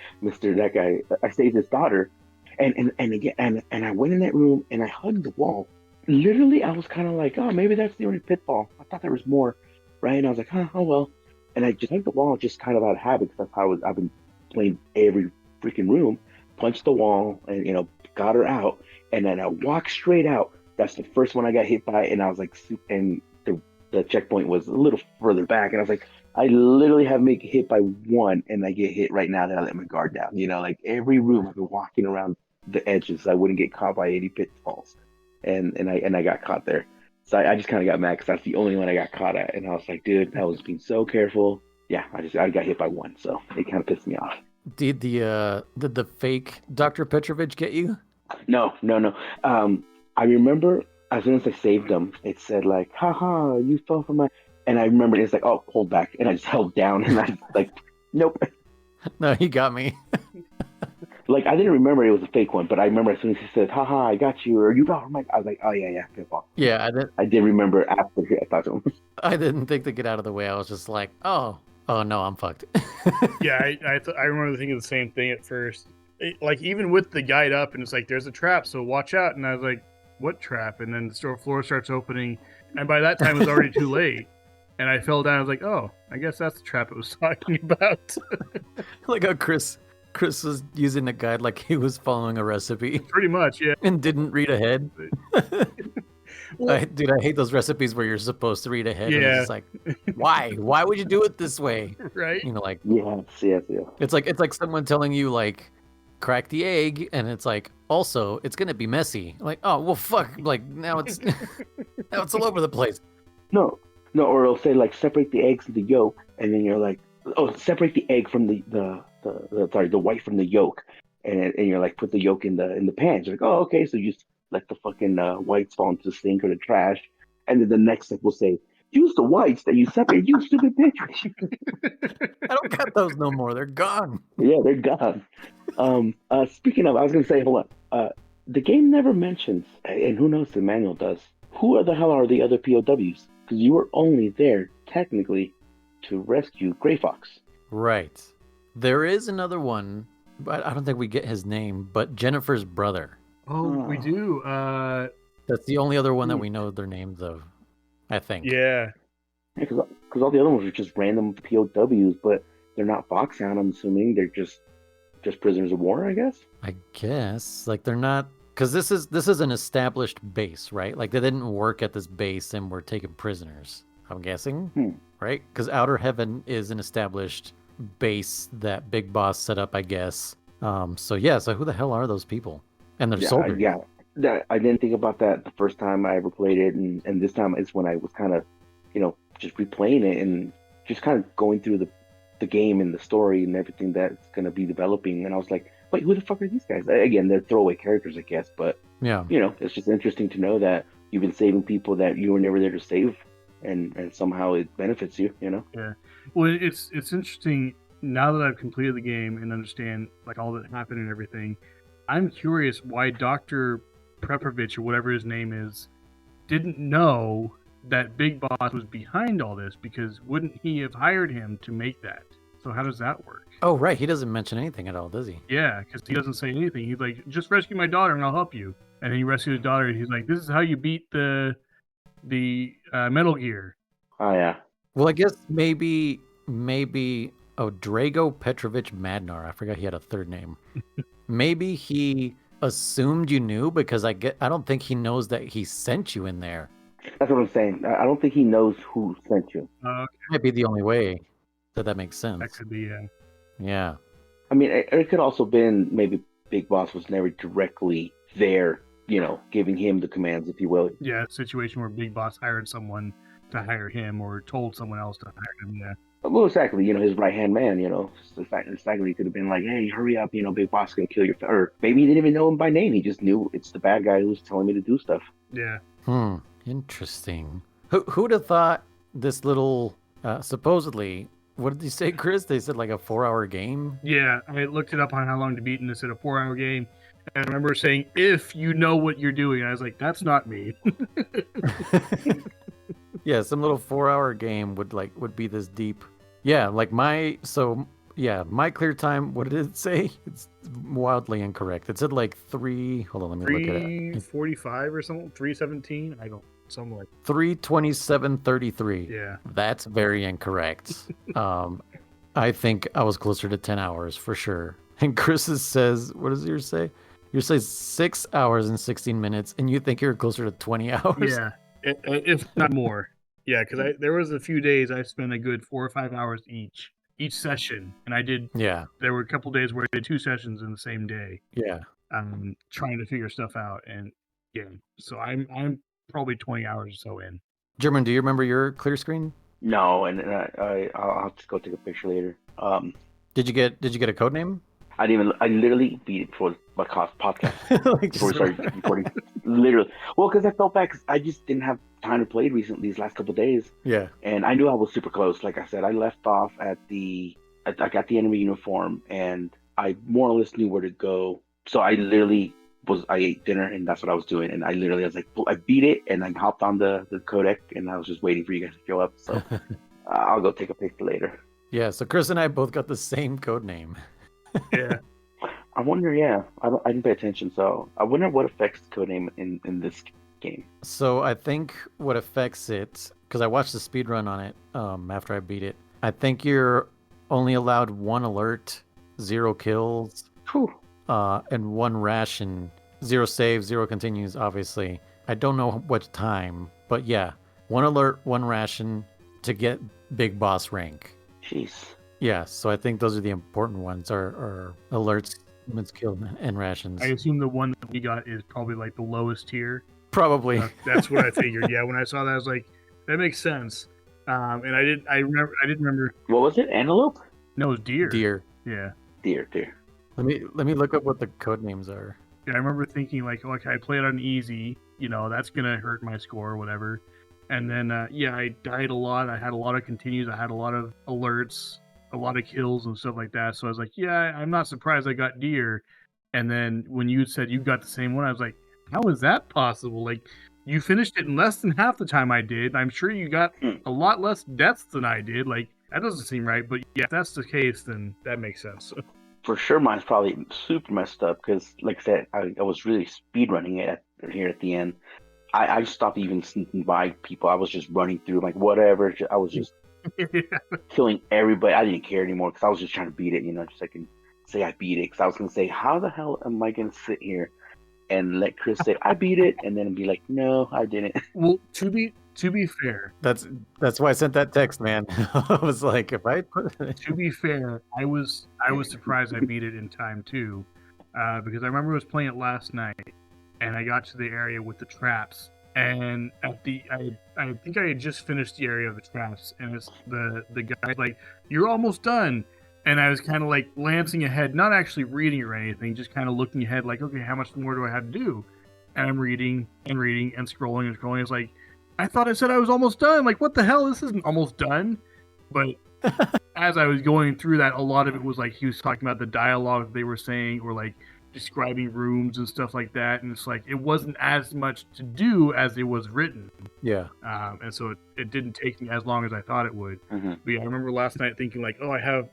guy. I saved his daughter. And again, and I went in that room and I hugged the wall. Literally, I was kind of like, oh, maybe that's the only pitfall. I thought there was more, right? And I was like, oh well. And I just hugged the wall just kind of out of habit because that's how I've been playing every freaking room. punched the wall and got her out, and then I walked straight out. That's the first one I got hit by, and I was like, and the checkpoint was a little further back, and I was like, I literally have been hit by one, and I get hit right now that I let my guard down. Like every room I've been walking around the edges, so I wouldn't get caught by any pitfalls, and I got caught there. So I just kind of got mad because that's the only one I got caught at, and I was like, dude, I was being so careful. Yeah, I got hit by one, so it kind of pissed me off. Did the fake Dr. Petrovich get you? No, no, no. I remember as soon as I saved them, it said like, haha, you fell from my, and I remember it's like, oh, hold back. And I just held down and I was like, nope. No, he got me. Like, I didn't remember it was a fake one, but I remember as soon as he said, haha, I got you, or you got my, I was like, oh, yeah, pitfall. Yeah, I did remember after I thought to him. I didn't think to get out of the way. I was just like, oh no, I'm fucked. Yeah, I remember thinking the same thing at first. Like, even with the guide up, and it's like, there's a trap, so watch out. And I was like, what trap? And then the store floor starts opening, and by that time it was already too late. And I fell down. I was like, oh, I guess that's the trap it was talking about. Like how Chris was using the guide like he was following a recipe. Pretty much, yeah. And didn't read ahead. Well, I hate those recipes where you're supposed to read ahead. Yeah. And it's just like, why? Why would you do it this way? right? Yes. It's like someone telling you like, crack the egg, and it's like, also it's gonna be messy. Like, oh well, fuck. Like now it's now it's all over the place. No, or it'll say like, separate the eggs and the yolk, and then you're like, oh, separate the egg from the white from the yolk, and you're like, put the yolk in the pan. You're like, oh, okay, so you just let the fucking whites fall into the sink or the trash, and then the next step will say, use the whites that you separate, you stupid bitch. I don't got those no more. They're gone. Yeah, they're gone. Speaking of, I was gonna say, hold on. The game never mentions, and who knows, the manual does. Who the hell are the other POWs? Because you were only there technically to rescue Gray Fox. Right. There is another one, but I don't think we get his name. But Jennifer's brother. Oh, we do. That's the only other one that we know their names of, I think. Yeah. Because all the other ones are just random POWs, but they're not Foxhound. I'm assuming they're just prisoners of war, I guess. I guess like they're not, because this is an established base, right? Like they didn't work at this base and were taken prisoners. I'm guessing, right? Because Outer Heaven is an established base that Big Boss set up, I guess. So who the hell are those people? And they're soldiers. I didn't think about that the first time I ever played it, and this time is when I was kind of, just replaying it and just kind of going through the game and the story and everything that's going to be developing. And I was like, wait, who the fuck are these guys? Again, they're throwaway characters, I guess, but yeah, it's just interesting to know that you've been saving people that you were never there to save, and somehow it benefits you. Yeah. Well, it's interesting now that I've completed the game and understand like all that happened and everything. I'm curious why Dr. Prepovich, or whatever his name is, didn't know that Big Boss was behind all this, because wouldn't he have hired him to make that? So how does that work? Oh, right. He doesn't mention anything at all, does he? Yeah, because he doesn't say anything. He's like, just rescue my daughter and I'll help you. And then he rescues his daughter and he's like, this is how you beat the Metal Gear. Oh, yeah. Well, I guess maybe Drago Petrovich Madnar. I forgot he had a third name. Maybe he assumed you knew, because I don't think he knows that he sent you in there. That's what I'm saying. I don't think he knows who sent you. Okay. Might be the only way that makes sense. That could be, yeah. Yeah. I mean, it could also been maybe Big Boss was never directly there, giving him the commands, if you will. Yeah, a situation where Big Boss hired someone to hire him, or told someone else to hire him, yeah. Well, exactly, his right-hand man, exactly, could have been like, hey, hurry up, Big Boss is going to kill your... Or maybe he didn't even know him by name. He just knew it's the bad guy who's telling me to do stuff. Yeah. Interesting. Who'd have thought this little, supposedly, what did you say, Chris? They said like a 4-hour game? Yeah, I looked it up on how long to beat, and it said a 4-hour game. And I remember saying, if you know what you're doing. And I was like, that's not me. Yeah, some little 4-hour game would be this deep. Yeah, like my clear time, what did it say? It's wildly incorrect. It said like 3, hold on, let me look at it. 3:45 or something? 3:17? I don't, something like 3:27:33. Yeah. That's very incorrect. I think I was closer to 10 hours for sure. And Chris's says, what does yours say? Yours says 6 hours and 16 minutes, and you think you're closer to 20 hours? Yeah, if not more. Yeah, because there was a few days I spent a good 4 or 5 hours each session, and I did. Yeah. There were a couple days where I did 2 sessions in the same day. Yeah. Trying to figure stuff out, and yeah, so I'm probably 20 hours or so in. German, do you remember your clear screen? No, and I'll have to go take a picture later. Did you get a code name? I literally beat it before my podcast. Like, Before we started recording. Literally. Well, because I felt bad because I just didn't have time to play it recently these last couple of days. Yeah. And I knew I was super close. Like I said, I left off I got the enemy uniform, and I more or less knew where to go. So I ate dinner, and that's what I was doing. And I was like, I beat it, and I hopped on the codec, and I was just waiting for you guys to show up. So I'll go take a picture later. Yeah, so Chris and I both got the same code name. Yeah. I wonder, I didn't pay attention, so I wonder what affects the codename in this game. So I think what affects it, because I watched the speed run on it after I beat it, I think you're only allowed 1 alert, 0 kills, Whew. and 1 ration, 0 saves, 0 continues, obviously. I don't know what time, but yeah, 1 alert, 1 ration to get big boss rank. Jeez. Yeah, so I think those are the important ones, are alerts, movements killed, and rations. I assume the one that we got is probably like the lowest tier. Probably. That's what I figured. Yeah, when I saw that, I was like, that makes sense. And I didn't remember. What was it? Antelope? No, it was deer. Deer. Yeah. Deer. Let me look up what the code names are. Yeah, I remember thinking like, okay, I played on easy, that's gonna hurt my score or whatever. And then I died a lot. I had a lot of continues. I had a lot of alerts, a lot of kills and stuff like that. So I was like, yeah, I'm not surprised I got deer. And then when you said you got the same one, I was like, how is that possible? Like, you finished it in less than half the time I did. I'm sure you got a lot less deaths than I did. Like, that doesn't seem right. But yeah, if that's the case, then that makes sense. For sure, mine's probably super messed up because, like I said, I was really speedrunning it here at the end. I stopped even sneaking by people. I was just running through, like, whatever. I was just killing everybody. I didn't care anymore because I was just trying to beat it, just so I can say I beat it. Because I was going to say, how the hell am I going to sit here and let Chris say I beat it, and then be like, no, I didn't. Well, to be fair, that's why I sent that text, man. I was like, if I put to be fair, I was surprised I beat it in time too, because I remember I was playing it last night, and I got to the area with the traps, and I think I had just finished the area of the traps, and it's the guy like, you're almost done. And I was kind of like glancing ahead, not actually reading or anything, just kind of looking ahead, like, okay, how much more do I have to do? And I'm reading and reading and scrolling and scrolling. It's like, I thought I said I was almost done. Like, what the hell? This isn't almost done. But as I was going through that, a lot of it was like he was talking about the dialogue they were saying, or like describing rooms and stuff like that. And it's like, it wasn't as much to do as it was written. Yeah. And so it didn't take me as long as I thought it would. Mm-hmm. But yeah, I remember last night thinking like, oh, I have,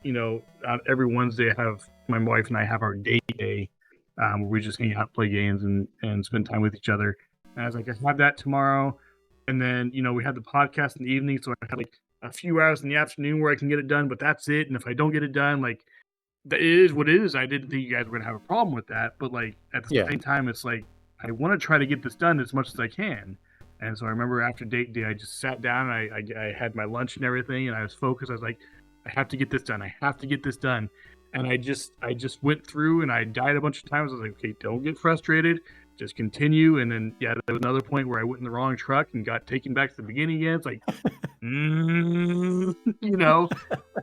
every Wednesday I have, my wife and I have our date day, where we just hang out, play games, and spend time with each other. And I was like, I have that tomorrow. And then, we had the podcast in the evening. So I had like a few hours in the afternoon where I can get it done, but that's it. And if I don't get it done, like, it is what it is. I didn't think you guys were going to have a problem with that. But like, at the same time, it's like, I want to try to get this done as much as I can. And so I remember after date day, I just sat down, and I had my lunch and everything, and I was focused. I was like, I have to get this done. I have to get this done. And I just went through, and I died a bunch of times. I was like, okay, don't get frustrated. Just continue. And then, there was another point where I went in the wrong truck and got taken back to the beginning again. It's like,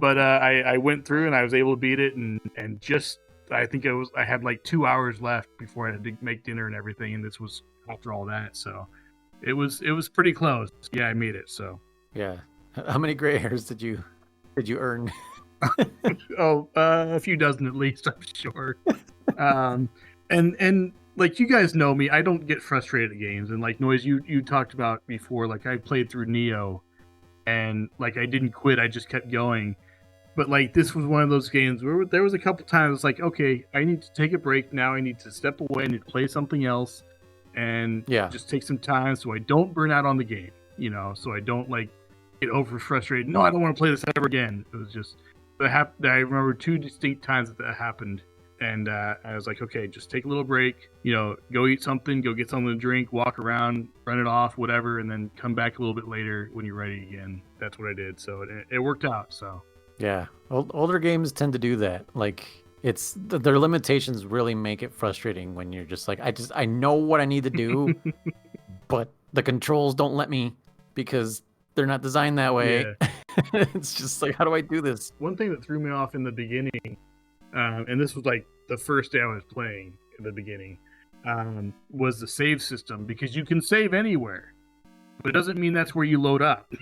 But I went through, and I was able to beat it. And just, I think I had like 2 hours left before I had to make dinner and everything. And this was after all that. So it was pretty close. Yeah, I made it. So yeah. How many gray hairs did you earn? A few dozen at least, I'm sure. And like, you guys know me, I don't get frustrated at games. And like Noise, you talked about before, like I played through Neo, and like I didn't quit, I just kept going. But like, this was one of those games where there was a couple times it's like, okay, I need to take a break now. I need to step away. I need to play something else, and just take some time so I don't burn out on the game. So I don't like get over frustrated. No, I don't want to play this ever again. It was just I remember 2 distinct times that happened, And I was like, okay, just take a little break, go eat something, go get something to drink, walk around, run it off, whatever, and then come back a little bit later when you're ready again. That's what I did. So it worked out. So Yeah, older games tend to do that. Like their limitations really make it frustrating when you're just like, I know what I need to do, but the controls don't let me because they're not designed that way. Yeah. It's just like, how do I do this? One thing that threw me off in the beginning, and this was like the first day I was playing in the beginning, was the save system, because you can save anywhere, but it doesn't mean that's where you load up.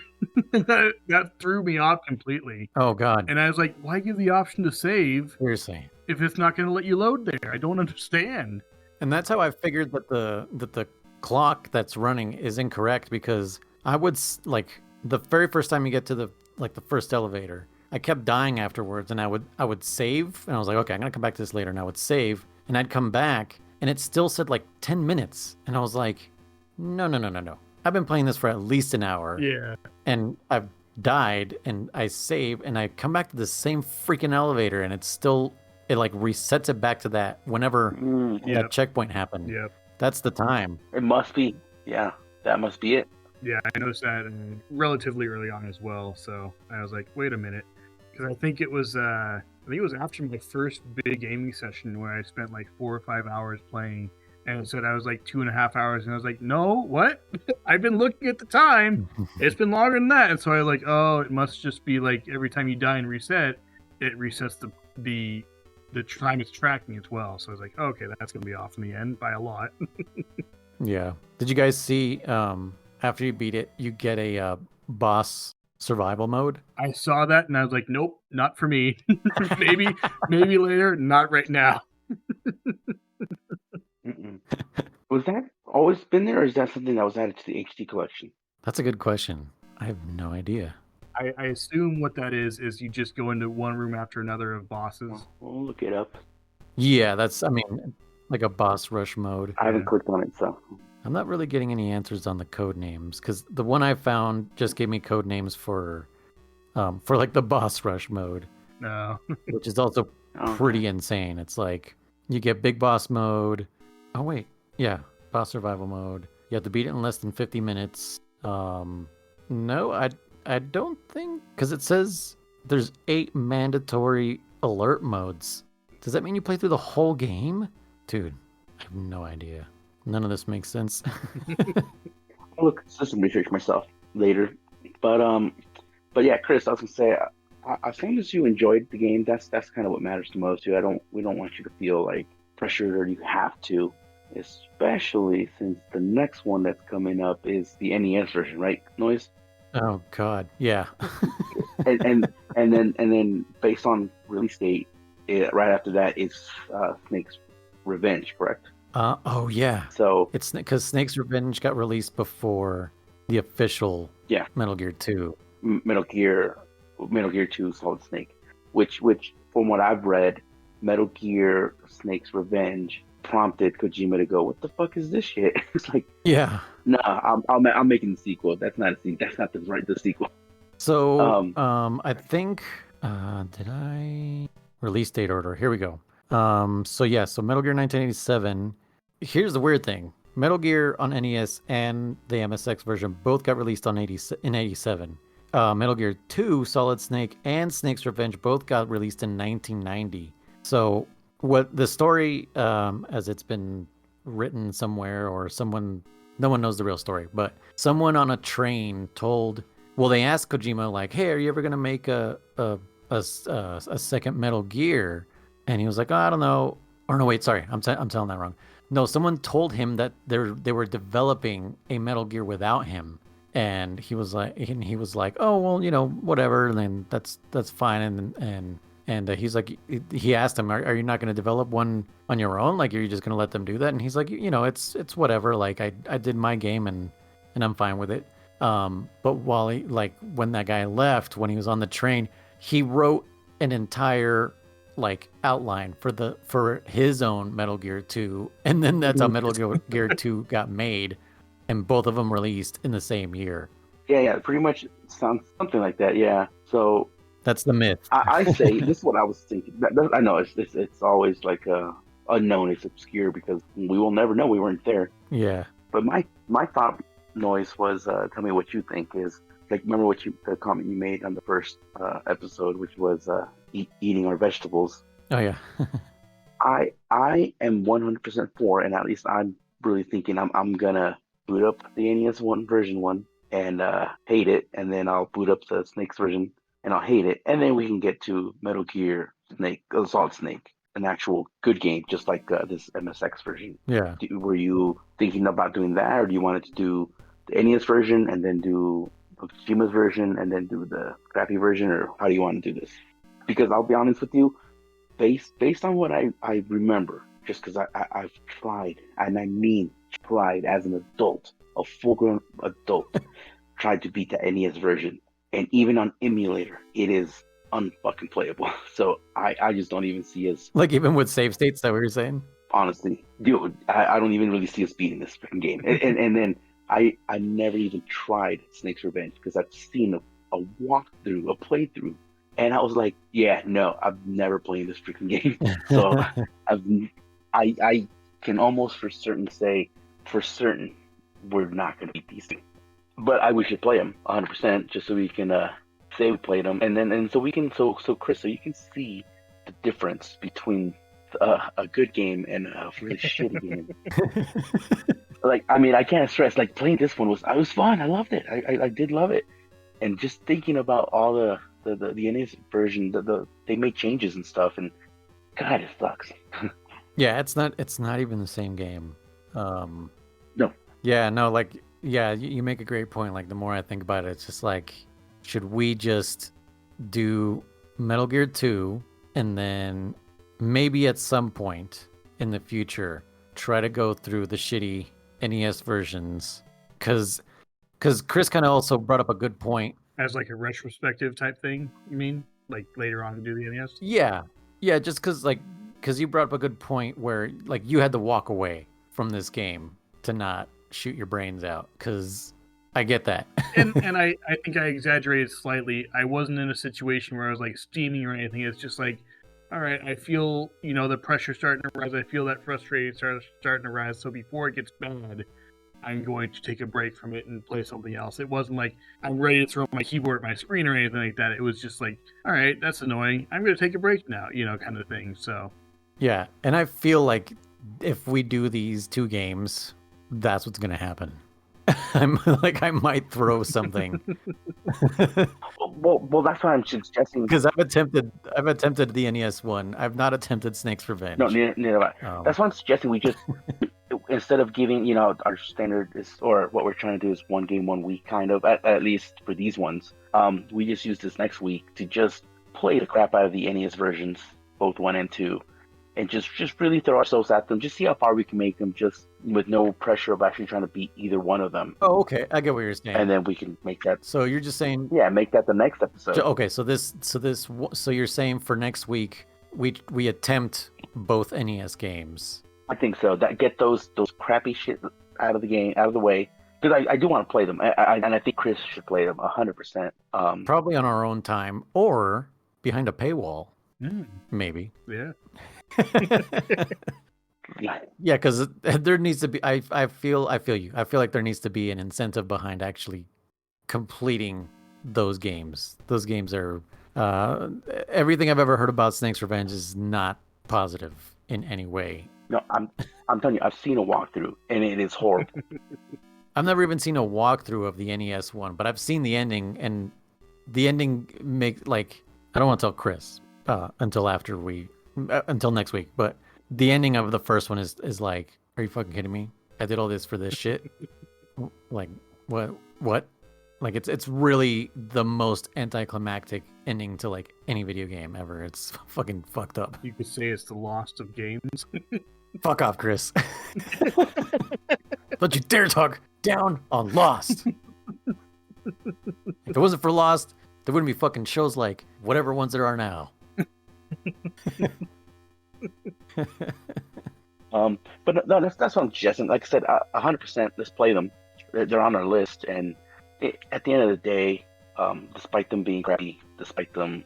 That threw me off completely. Oh God. And I was like, why give the option to save Seriously. if it's not going to let you load there? I don't understand. And that's how I figured that the clock that's running is incorrect, because I would like the very first time you get to the first elevator, I kept dying afterwards, and I would save, and I was like, okay, I'm gonna come back to this later, and I would save, and I'd come back, and it still said like 10 minutes, and I was like, no. I've been playing this for at least an hour. Yeah. And I've died, and I save, and I come back to the same freaking elevator, and it like resets it back to that whenever that checkpoint happened. Yep. That's the time. It must be. Yeah, that must be it. Yeah, I noticed that relatively early on as well. So I was like, wait a minute, because I think it was after my first big gaming session where I spent like 4 or 5 hours playing, and it said I was like 2.5 hours, and I was like, no, what? I've been looking at the time. It's been longer than that. And so I was like, oh, it must just be like every time you die and reset, it resets the time it's tracking as well. So I was like, okay, that's gonna be off in the end by a lot. Yeah. Did you guys see? After you beat it, you get a boss survival mode. I saw that and I was like, nope, not for me. maybe later, not right now. Was that always been there, or is that something that was added to the HD collection? That's a good question. I have no idea. I assume what that is you just go into one room after another of bosses. We'll look it up. Yeah, like a boss rush mode. I haven't clicked on it, so I'm not really getting any answers on the code names, because the one I found just gave me code names for like the boss rush mode. No. Which is also pretty insane. It's like you get big boss mode. Oh wait, yeah, boss survival mode. You have to beat it in less than 50 minutes. No, I don't think, because it says there's 8 mandatory alert modes. Does that mean you play through the whole game? Dude, I have no idea. None of this makes sense. I'll look at system research myself later. But yeah, Chris, I was gonna say, as long as you enjoyed the game, that's kind of what matters the most. Too. We don't want you to feel like pressured or you have to, especially since the next one that's coming up is the NES version, right? Noise. Oh God, yeah. and then based on release date, right after that is Snake's Revenge, correct? Oh yeah. So it's because Snake's Revenge got released before the official Metal Gear 2. Metal Gear 2 Solid Snake, which from what I've read, Metal Gear Snake's Revenge prompted Kojima to go, "What the fuck is this shit?" It's like, yeah, nah, I'm making the sequel. That's not the sequel. So I think did I release date order? Here we go. So Metal Gear 1987. Here's the weird thing: Metal Gear on NES and the MSX version both got released in 87. Metal Gear 2, Solid Snake, and Snake's Revenge both got released in 1990. So what the story, as it's been written somewhere, or no one knows the real story, but someone on a train they asked Kojima, like, hey, are you ever going to make a second Metal Gear? And he was like, oh, I don't know. Or no, wait, sorry, I'm telling that wrong. No, someone told him that they were developing a Metal Gear without him. And he was like, oh, well, whatever. And then that's fine. And he's like, he asked him, are you not going to develop one on your own? Like, are you just going to let them do that? And he's like, it's whatever. Like, I did my game and I'm fine with it. But while when that guy left, when he was on the train, he wrote an entire outline for his own Metal Gear 2. And then that's how Metal Gear 2 got made. And both of them released in the same year. Yeah, pretty much sounds something like that. Yeah. So That's the myth. I say this is what I was thinking. I know it's always like unknown. It's obscure because we will never know. We weren't there. Yeah. But my thought noise was tell me what you think is like. Remember the comment you made on the first episode, which was eating our vegetables. Oh yeah. I am 100% for, and at least I'm really thinking I'm gonna boot up the NES one version one and hate it, and then I'll boot up the Snake's version and I'll hate it, and then we can get to Metal Gear Snake, Solid Snake, an actual good game, just like this MSX version. Yeah. Were you thinking about doing that, or do you want to do the NES version and then do Kojima's version and then do the crappy version, or how do you want to do this? Because I'll be honest with you, based on what I remember, just because I've tried, and I mean tried as an adult, a full-grown adult, tried to beat the NES version, and even on emulator, it is unfucking playable. So I just don't even see us, Like even with save states, that what you're saying? honestly, dude, I don't even really see us beating this freaking game. And then I never even tried Snake's Revenge because I've seen a walkthrough, a playthrough, and I was like, yeah, no, I'm never playing this freaking game. So I can almost for certain say, for certain, we're not going to beat these two. But we should play them 100% just so we can say we played them, and so we can so Chris, so you can see the difference between a good game and a really shitty game. Like, I mean, I can't stress, like, playing this one was fun. I loved it. I did love it. And just thinking about all the NES version, they made changes and stuff, and God, it sucks. Yeah, it's not even the same game. No. Yeah, no, like, yeah, you make a great point. Like, the more I think about it, it's just like, should we just do Metal Gear 2 and then maybe at some point in the future try to go through the shitty NES versions? Because Chris kind of also brought up a good point. As like a retrospective type thing, you mean? Like later on to do the NES? Yeah, just because you brought up a good point where like you had to walk away from this game to not shoot your brains out, because I get that. and I think I exaggerated slightly. I wasn't in a situation where I was like steaming or anything. It's just like, all right, I feel, the pressure starting to rise. I feel that frustration starting to rise. So before it gets bad, I'm going to take a break from it and play something else. It wasn't like I'm ready to throw my keyboard at my screen or anything like that. It was just like, all right, that's annoying. I'm going to take a break now, kind of thing. So yeah, and I feel like if we do these two games, that's what's going to happen. I'm like, I might throw something. Well, that's why I'm suggesting. Because I've attempted the NES one. I've not attempted Snake's Revenge. No, neither have I. That's why I'm suggesting we just, instead of giving, our standard is, or what we're trying to do is one game, 1 week, kind of, at least for these ones. We just use this next week to just play the crap out of the NES versions, both 1 and 2, and just really throw ourselves at them, just see how far we can make them, just with no pressure of actually trying to beat either one of them. Oh, okay, I get what you're saying. And then we can make that. So you're just saying, yeah, make that the next episode. Okay, so you're saying for next week we attempt both NES games. I think so. That get those crappy shit out of the way. Because I do want to play them, and I think Chris should play them 100%. Probably on our own time or behind a paywall, maybe. Yeah. Yeah, because there needs to be. I feel you. I feel like there needs to be an incentive behind actually completing those games. Those games are everything I've ever heard about Snake's Revenge is not positive in any way. No, I'm telling you, I've seen a walkthrough, and it is horrible. I've never even seen a walkthrough of the NES one, but I've seen the ending, and the ending makes like, I don't want to tell Chris until next week, but the ending of the first one is like, are you fucking kidding me? I did all this for this shit? Like, what? Like, it's really the most anticlimactic ending to like any video game ever. It's fucking fucked up. You could say it's the Lost of games. Fuck off, Chris. Don't you dare talk down on Lost. If it wasn't for Lost, there wouldn't be fucking shows like whatever ones there are now. But no, that's what I'm suggesting. Like I said, 100%. Let's play them. They're on our list, and at the end of the day, despite them being crappy, despite them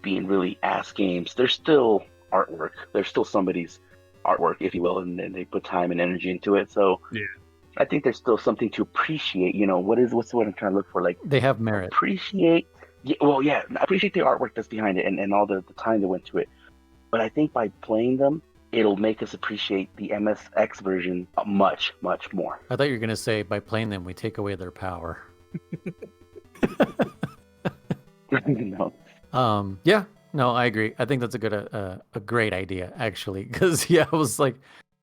being really ass games, there's still artwork. There's still somebody's artwork, if you will, and then they put time and energy into it. So Yeah. I think there's still something to appreciate. What's what I'm trying to look for? Like, They have merit. appreciate. Yeah, appreciate the artwork that's behind it and all the time that went to it. But I think by playing them, it'll make us appreciate the MSX version much, much more. I thought you were gonna say by playing them we take away their power. No. Yeah, no, I agree. I think that's a great idea actually, because I was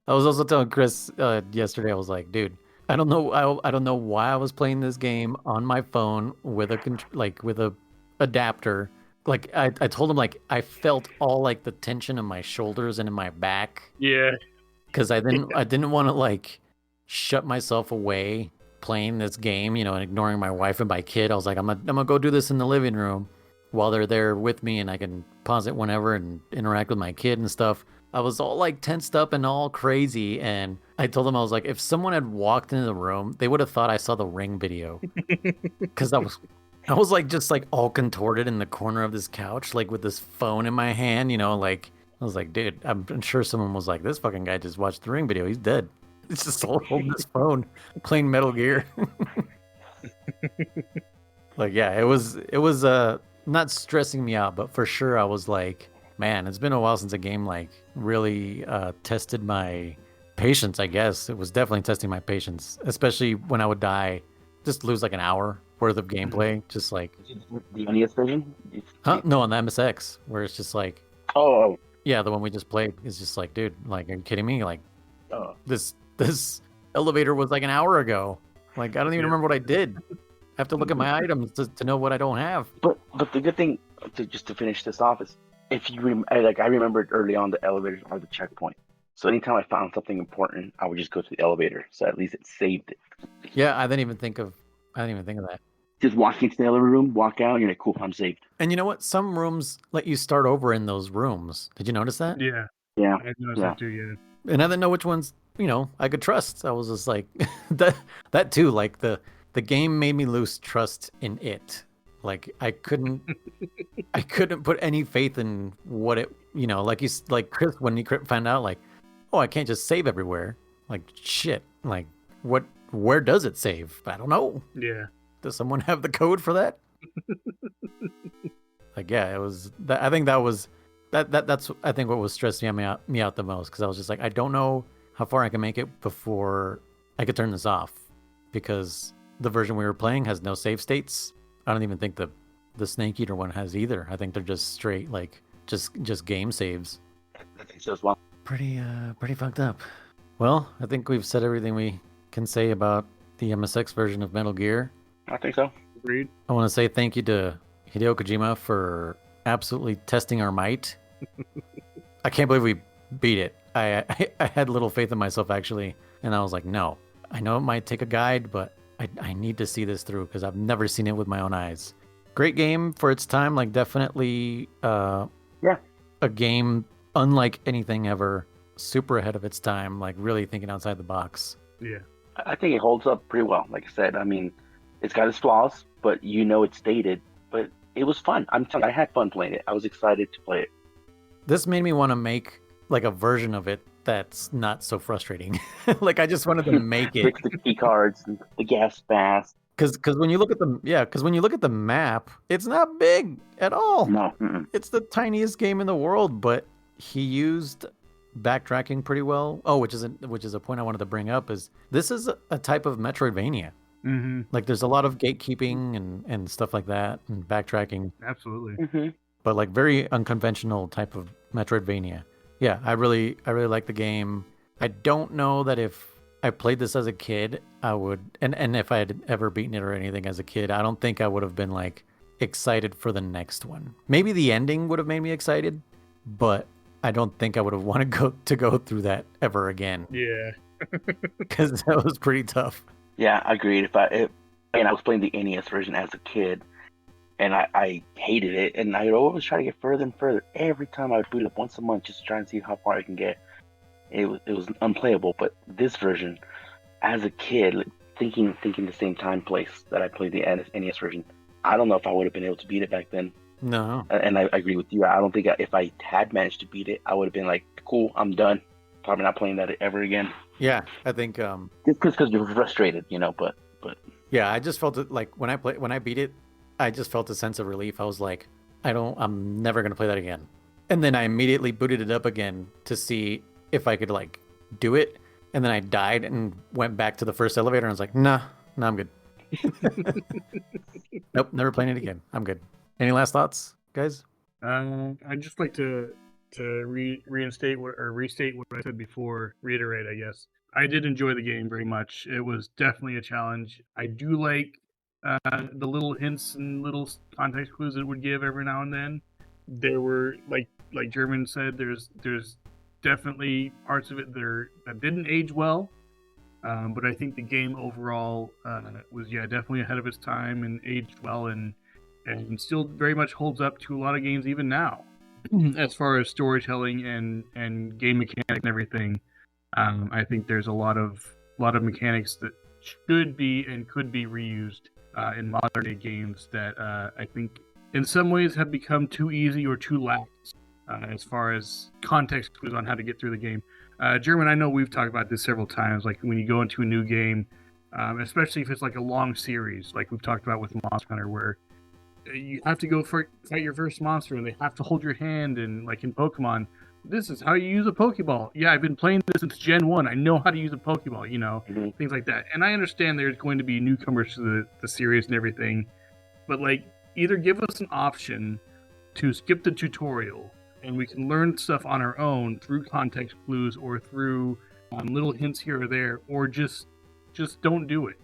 also telling Chris yesterday. I was like, dude, I don't know, I don't know why I was playing this game on my phone with a adapter. Like I told him like I felt all like the tension in my shoulders and in my back. Yeah. Because I didn't want to like shut myself away playing this game, and ignoring my wife and my kid. I was like, I'm gonna go do this in the living room while they're there with me, and I can pause it whenever and interact with my kid and stuff. I was all like tensed up and all crazy, and I told them, I was like, if someone had walked into the room, they would have thought I saw the Ring video, because I was like just like all contorted in the corner of this couch, like with this phone in my hand, like I was like, dude, I'm sure someone was like, this fucking guy just watched the Ring video, he's dead. It's just all holding this phone, playing Metal Gear. Like, yeah, it was not stressing me out, but for sure I was like, man, it's been a while since a game like really tested my patience, I guess. It was definitely testing my patience, especially when I would die, just lose like an hour worth of gameplay, just like... The NES version? Huh? No, on the MSX, where it's just like... Oh. Yeah, the one we just played is just like, dude, like, are you kidding me? Like, Oh. this elevator was like an hour ago. Like, I don't even remember what I did. I have to look at my items to know what I don't have. But the good thing, just to finish this off, is if you I remembered early on the elevators are the checkpoint. So anytime I found something important, I would just go to the elevator. So at least it saved it. Yeah, I didn't even think of that. Just walk into the elevator room, walk out, and you're like, cool, I'm saved. And you know what? Some rooms let you start over in those rooms. Did you notice that? Yeah. Yeah. I noticed that too, yeah. And I didn't know which ones, I could trust. I was just like, that too, like the game made me lose trust in it. Like I couldn't put any faith in what it, like Chris, when he found out like, oh, I can't just save everywhere. Like shit, like where does it save? I don't know. Yeah. Does someone have the code for that? Like, yeah, it was that. I think that was that's I think what was stressing me out the most, because I was just like, I don't know how far I can make it before I could turn this off, because the version we were playing has no save states. I don't even think the Snake Eater one has either. I think they're just straight like just game saves. I think so as well. Pretty fucked up. Well, I think we've said everything we can say about the MSX version of Metal Gear. I think so. Agreed. I want to say thank you to Hideo Kojima for absolutely testing our might. I can't believe we beat it. I had little faith in myself, actually, and I was like, no, I know it might take a guide, but I need to see this through, because I've never seen it with my own eyes. Great game for its time, like definitely a game unlike anything ever, super ahead of its time, like really thinking outside the box. Yeah. I think it holds up pretty well. Like I said, I mean, it's got its flaws, but it's dated. But it was fun. I'm telling you, I had fun playing it. I was excited to play it. This made me want to make like a version of it that's not so frustrating. Like I just wanted to make it. Fix the key cards and the gas mask. Because when you look at the map, it's not big at all. No. It's the tiniest game in the world, but he used backtracking pretty well. Oh, which is a point I wanted to bring up, is this is a type of Metroidvania. Mm-hmm. Like there's a lot of gatekeeping and stuff like that, and backtracking. Absolutely. Mm-hmm. But like very unconventional type of Metroidvania. Yeah, I really like the game. I don't know that if I played this as a kid, I would, and if I had ever beaten it or anything as a kid, I don't think I would have been like excited for the next one. Maybe the ending would have made me excited, but I don't think I would have wanted to go through that ever again. Yeah. Because that was pretty tough. Yeah, agreed. I was playing the NES version as a kid, and I hated it, and I would always try to get further and further. Every time I would boot it up once a month just to try and see how far I can get. It was unplayable. But this version, as a kid, like, thinking the same time place that I played the NES version, I don't know if I would have been able to beat it back then. No. And I agree with you. I don't think if I had managed to beat it, I would have been like, cool, I'm done. Probably not playing that ever again. Yeah, I think Just because you're frustrated, but yeah, I just felt it like when I beat it, I just felt a sense of relief. I was like, I'm never gonna play that again. And then I immediately booted it up again to see if I could like do it. And then I died and went back to the first elevator and I was like, nah, I'm good. Nope, never playing it again. I'm good. Any last thoughts, guys? I'd just like to restate what I said before. Reiterate, I guess. I did enjoy the game very much. It was definitely a challenge. I do like the little hints and little context clues it would give every now and then. There were like German said, there's definitely parts of it that didn't age well. But I think the game overall was definitely ahead of its time and aged well and still very much holds up to a lot of games even now, as far as storytelling and game mechanics and everything. I think there's a lot of mechanics that should be and could be reused in modern day games that I think in some ways have become too easy or too lax as far as context clues on how to get through the game. German, I know we've talked about this several times. Like when you go into a new game, especially if it's like a long series, like we've talked about with Monster Hunter, where you have to go fight your first monster and they have to hold your hand, and like in Pokemon, this is how you use a Pokeball. Yeah, I've been playing this since Gen 1. I know how to use a Pokeball, things like that. And I understand there's going to be newcomers to the series and everything, but like either give us an option to skip the tutorial and we can learn stuff on our own through context clues or through little hints here or there, or just don't do it,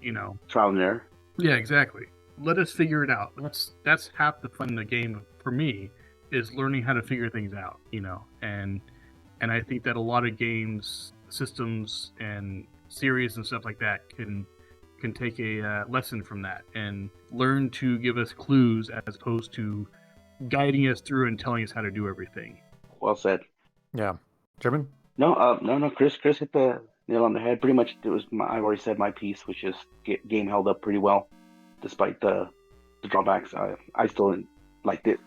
trial and error. Yeah, exactly. Let us figure it out. That's half the fun in the game for me, is learning how to figure things out, and I think that a lot of games, systems, and series and stuff like that can take a lesson from that and learn to give us clues as opposed to guiding us through and telling us how to do everything. Well said. Yeah. German? No. Chris hit the nail on the head. Pretty much, I already said my piece, which is game held up pretty well, despite the drawbacks. I still liked it.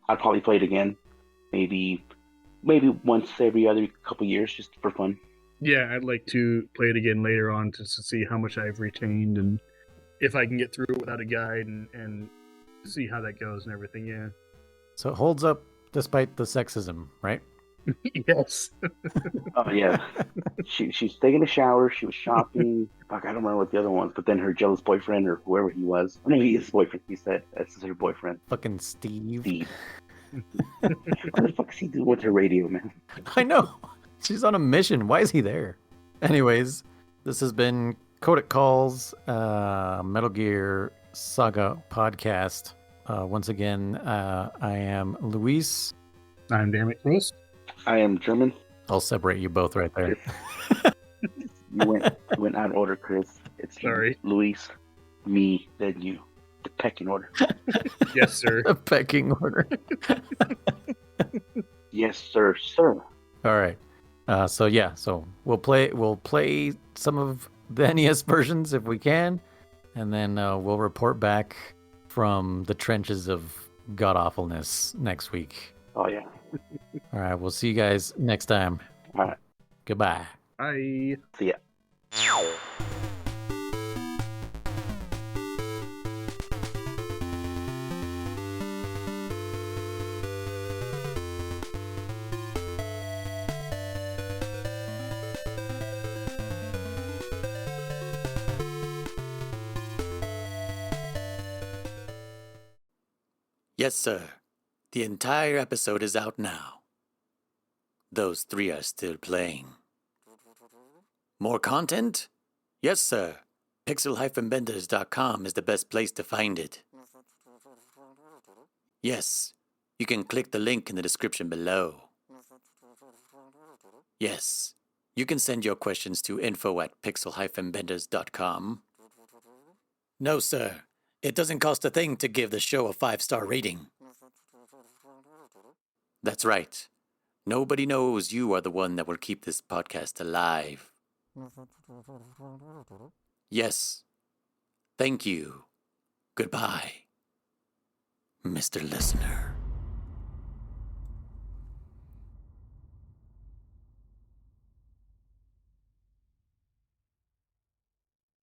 I'd probably play it again, maybe once every other couple years, just for fun. Yeah, I'd like to play it again later on just to see how much I've retained and if I can get through it without a guide and see how that goes and everything. Yeah. So it holds up despite the sexism, right? Yes. Oh yeah. She's taking a shower. She was shopping. Fuck, I don't remember what the other ones. But then her jealous boyfriend or whoever he was. No, he is his boyfriend. He said that's her boyfriend. Fucking Steve. What the fuck is he doing with her radio, man? I know. She's on a mission. Why is he there? Anyways, this has been Codec Calls, Metal Gear Saga podcast. Once again, I am Luis. I'm Damn It Chris. I am German. I'll separate you both right there. You went out of order, Chris. It's sorry. Luis, me, then you. The pecking order. Yes, sir. The pecking order. Yes, sir. All right. So we'll play some of the NES versions if we can, and then we'll report back from the trenches of god awfulness next week. Oh yeah. All right. We'll see you guys next time. All right. Goodbye. Bye. See ya. Yes, sir. The entire episode is out now. Those three are still playing. More content? Yes, sir. Pixel-benders.com is the best place to find it. Yes, you can click the link in the description below. Yes, you can send your questions to info@pixel-benders.com. No, sir. It doesn't cost a thing to give the show a 5-star rating. That's right. Nobody knows you are the one that will keep this podcast alive. Yes. Thank you. Goodbye. Mr. Listener.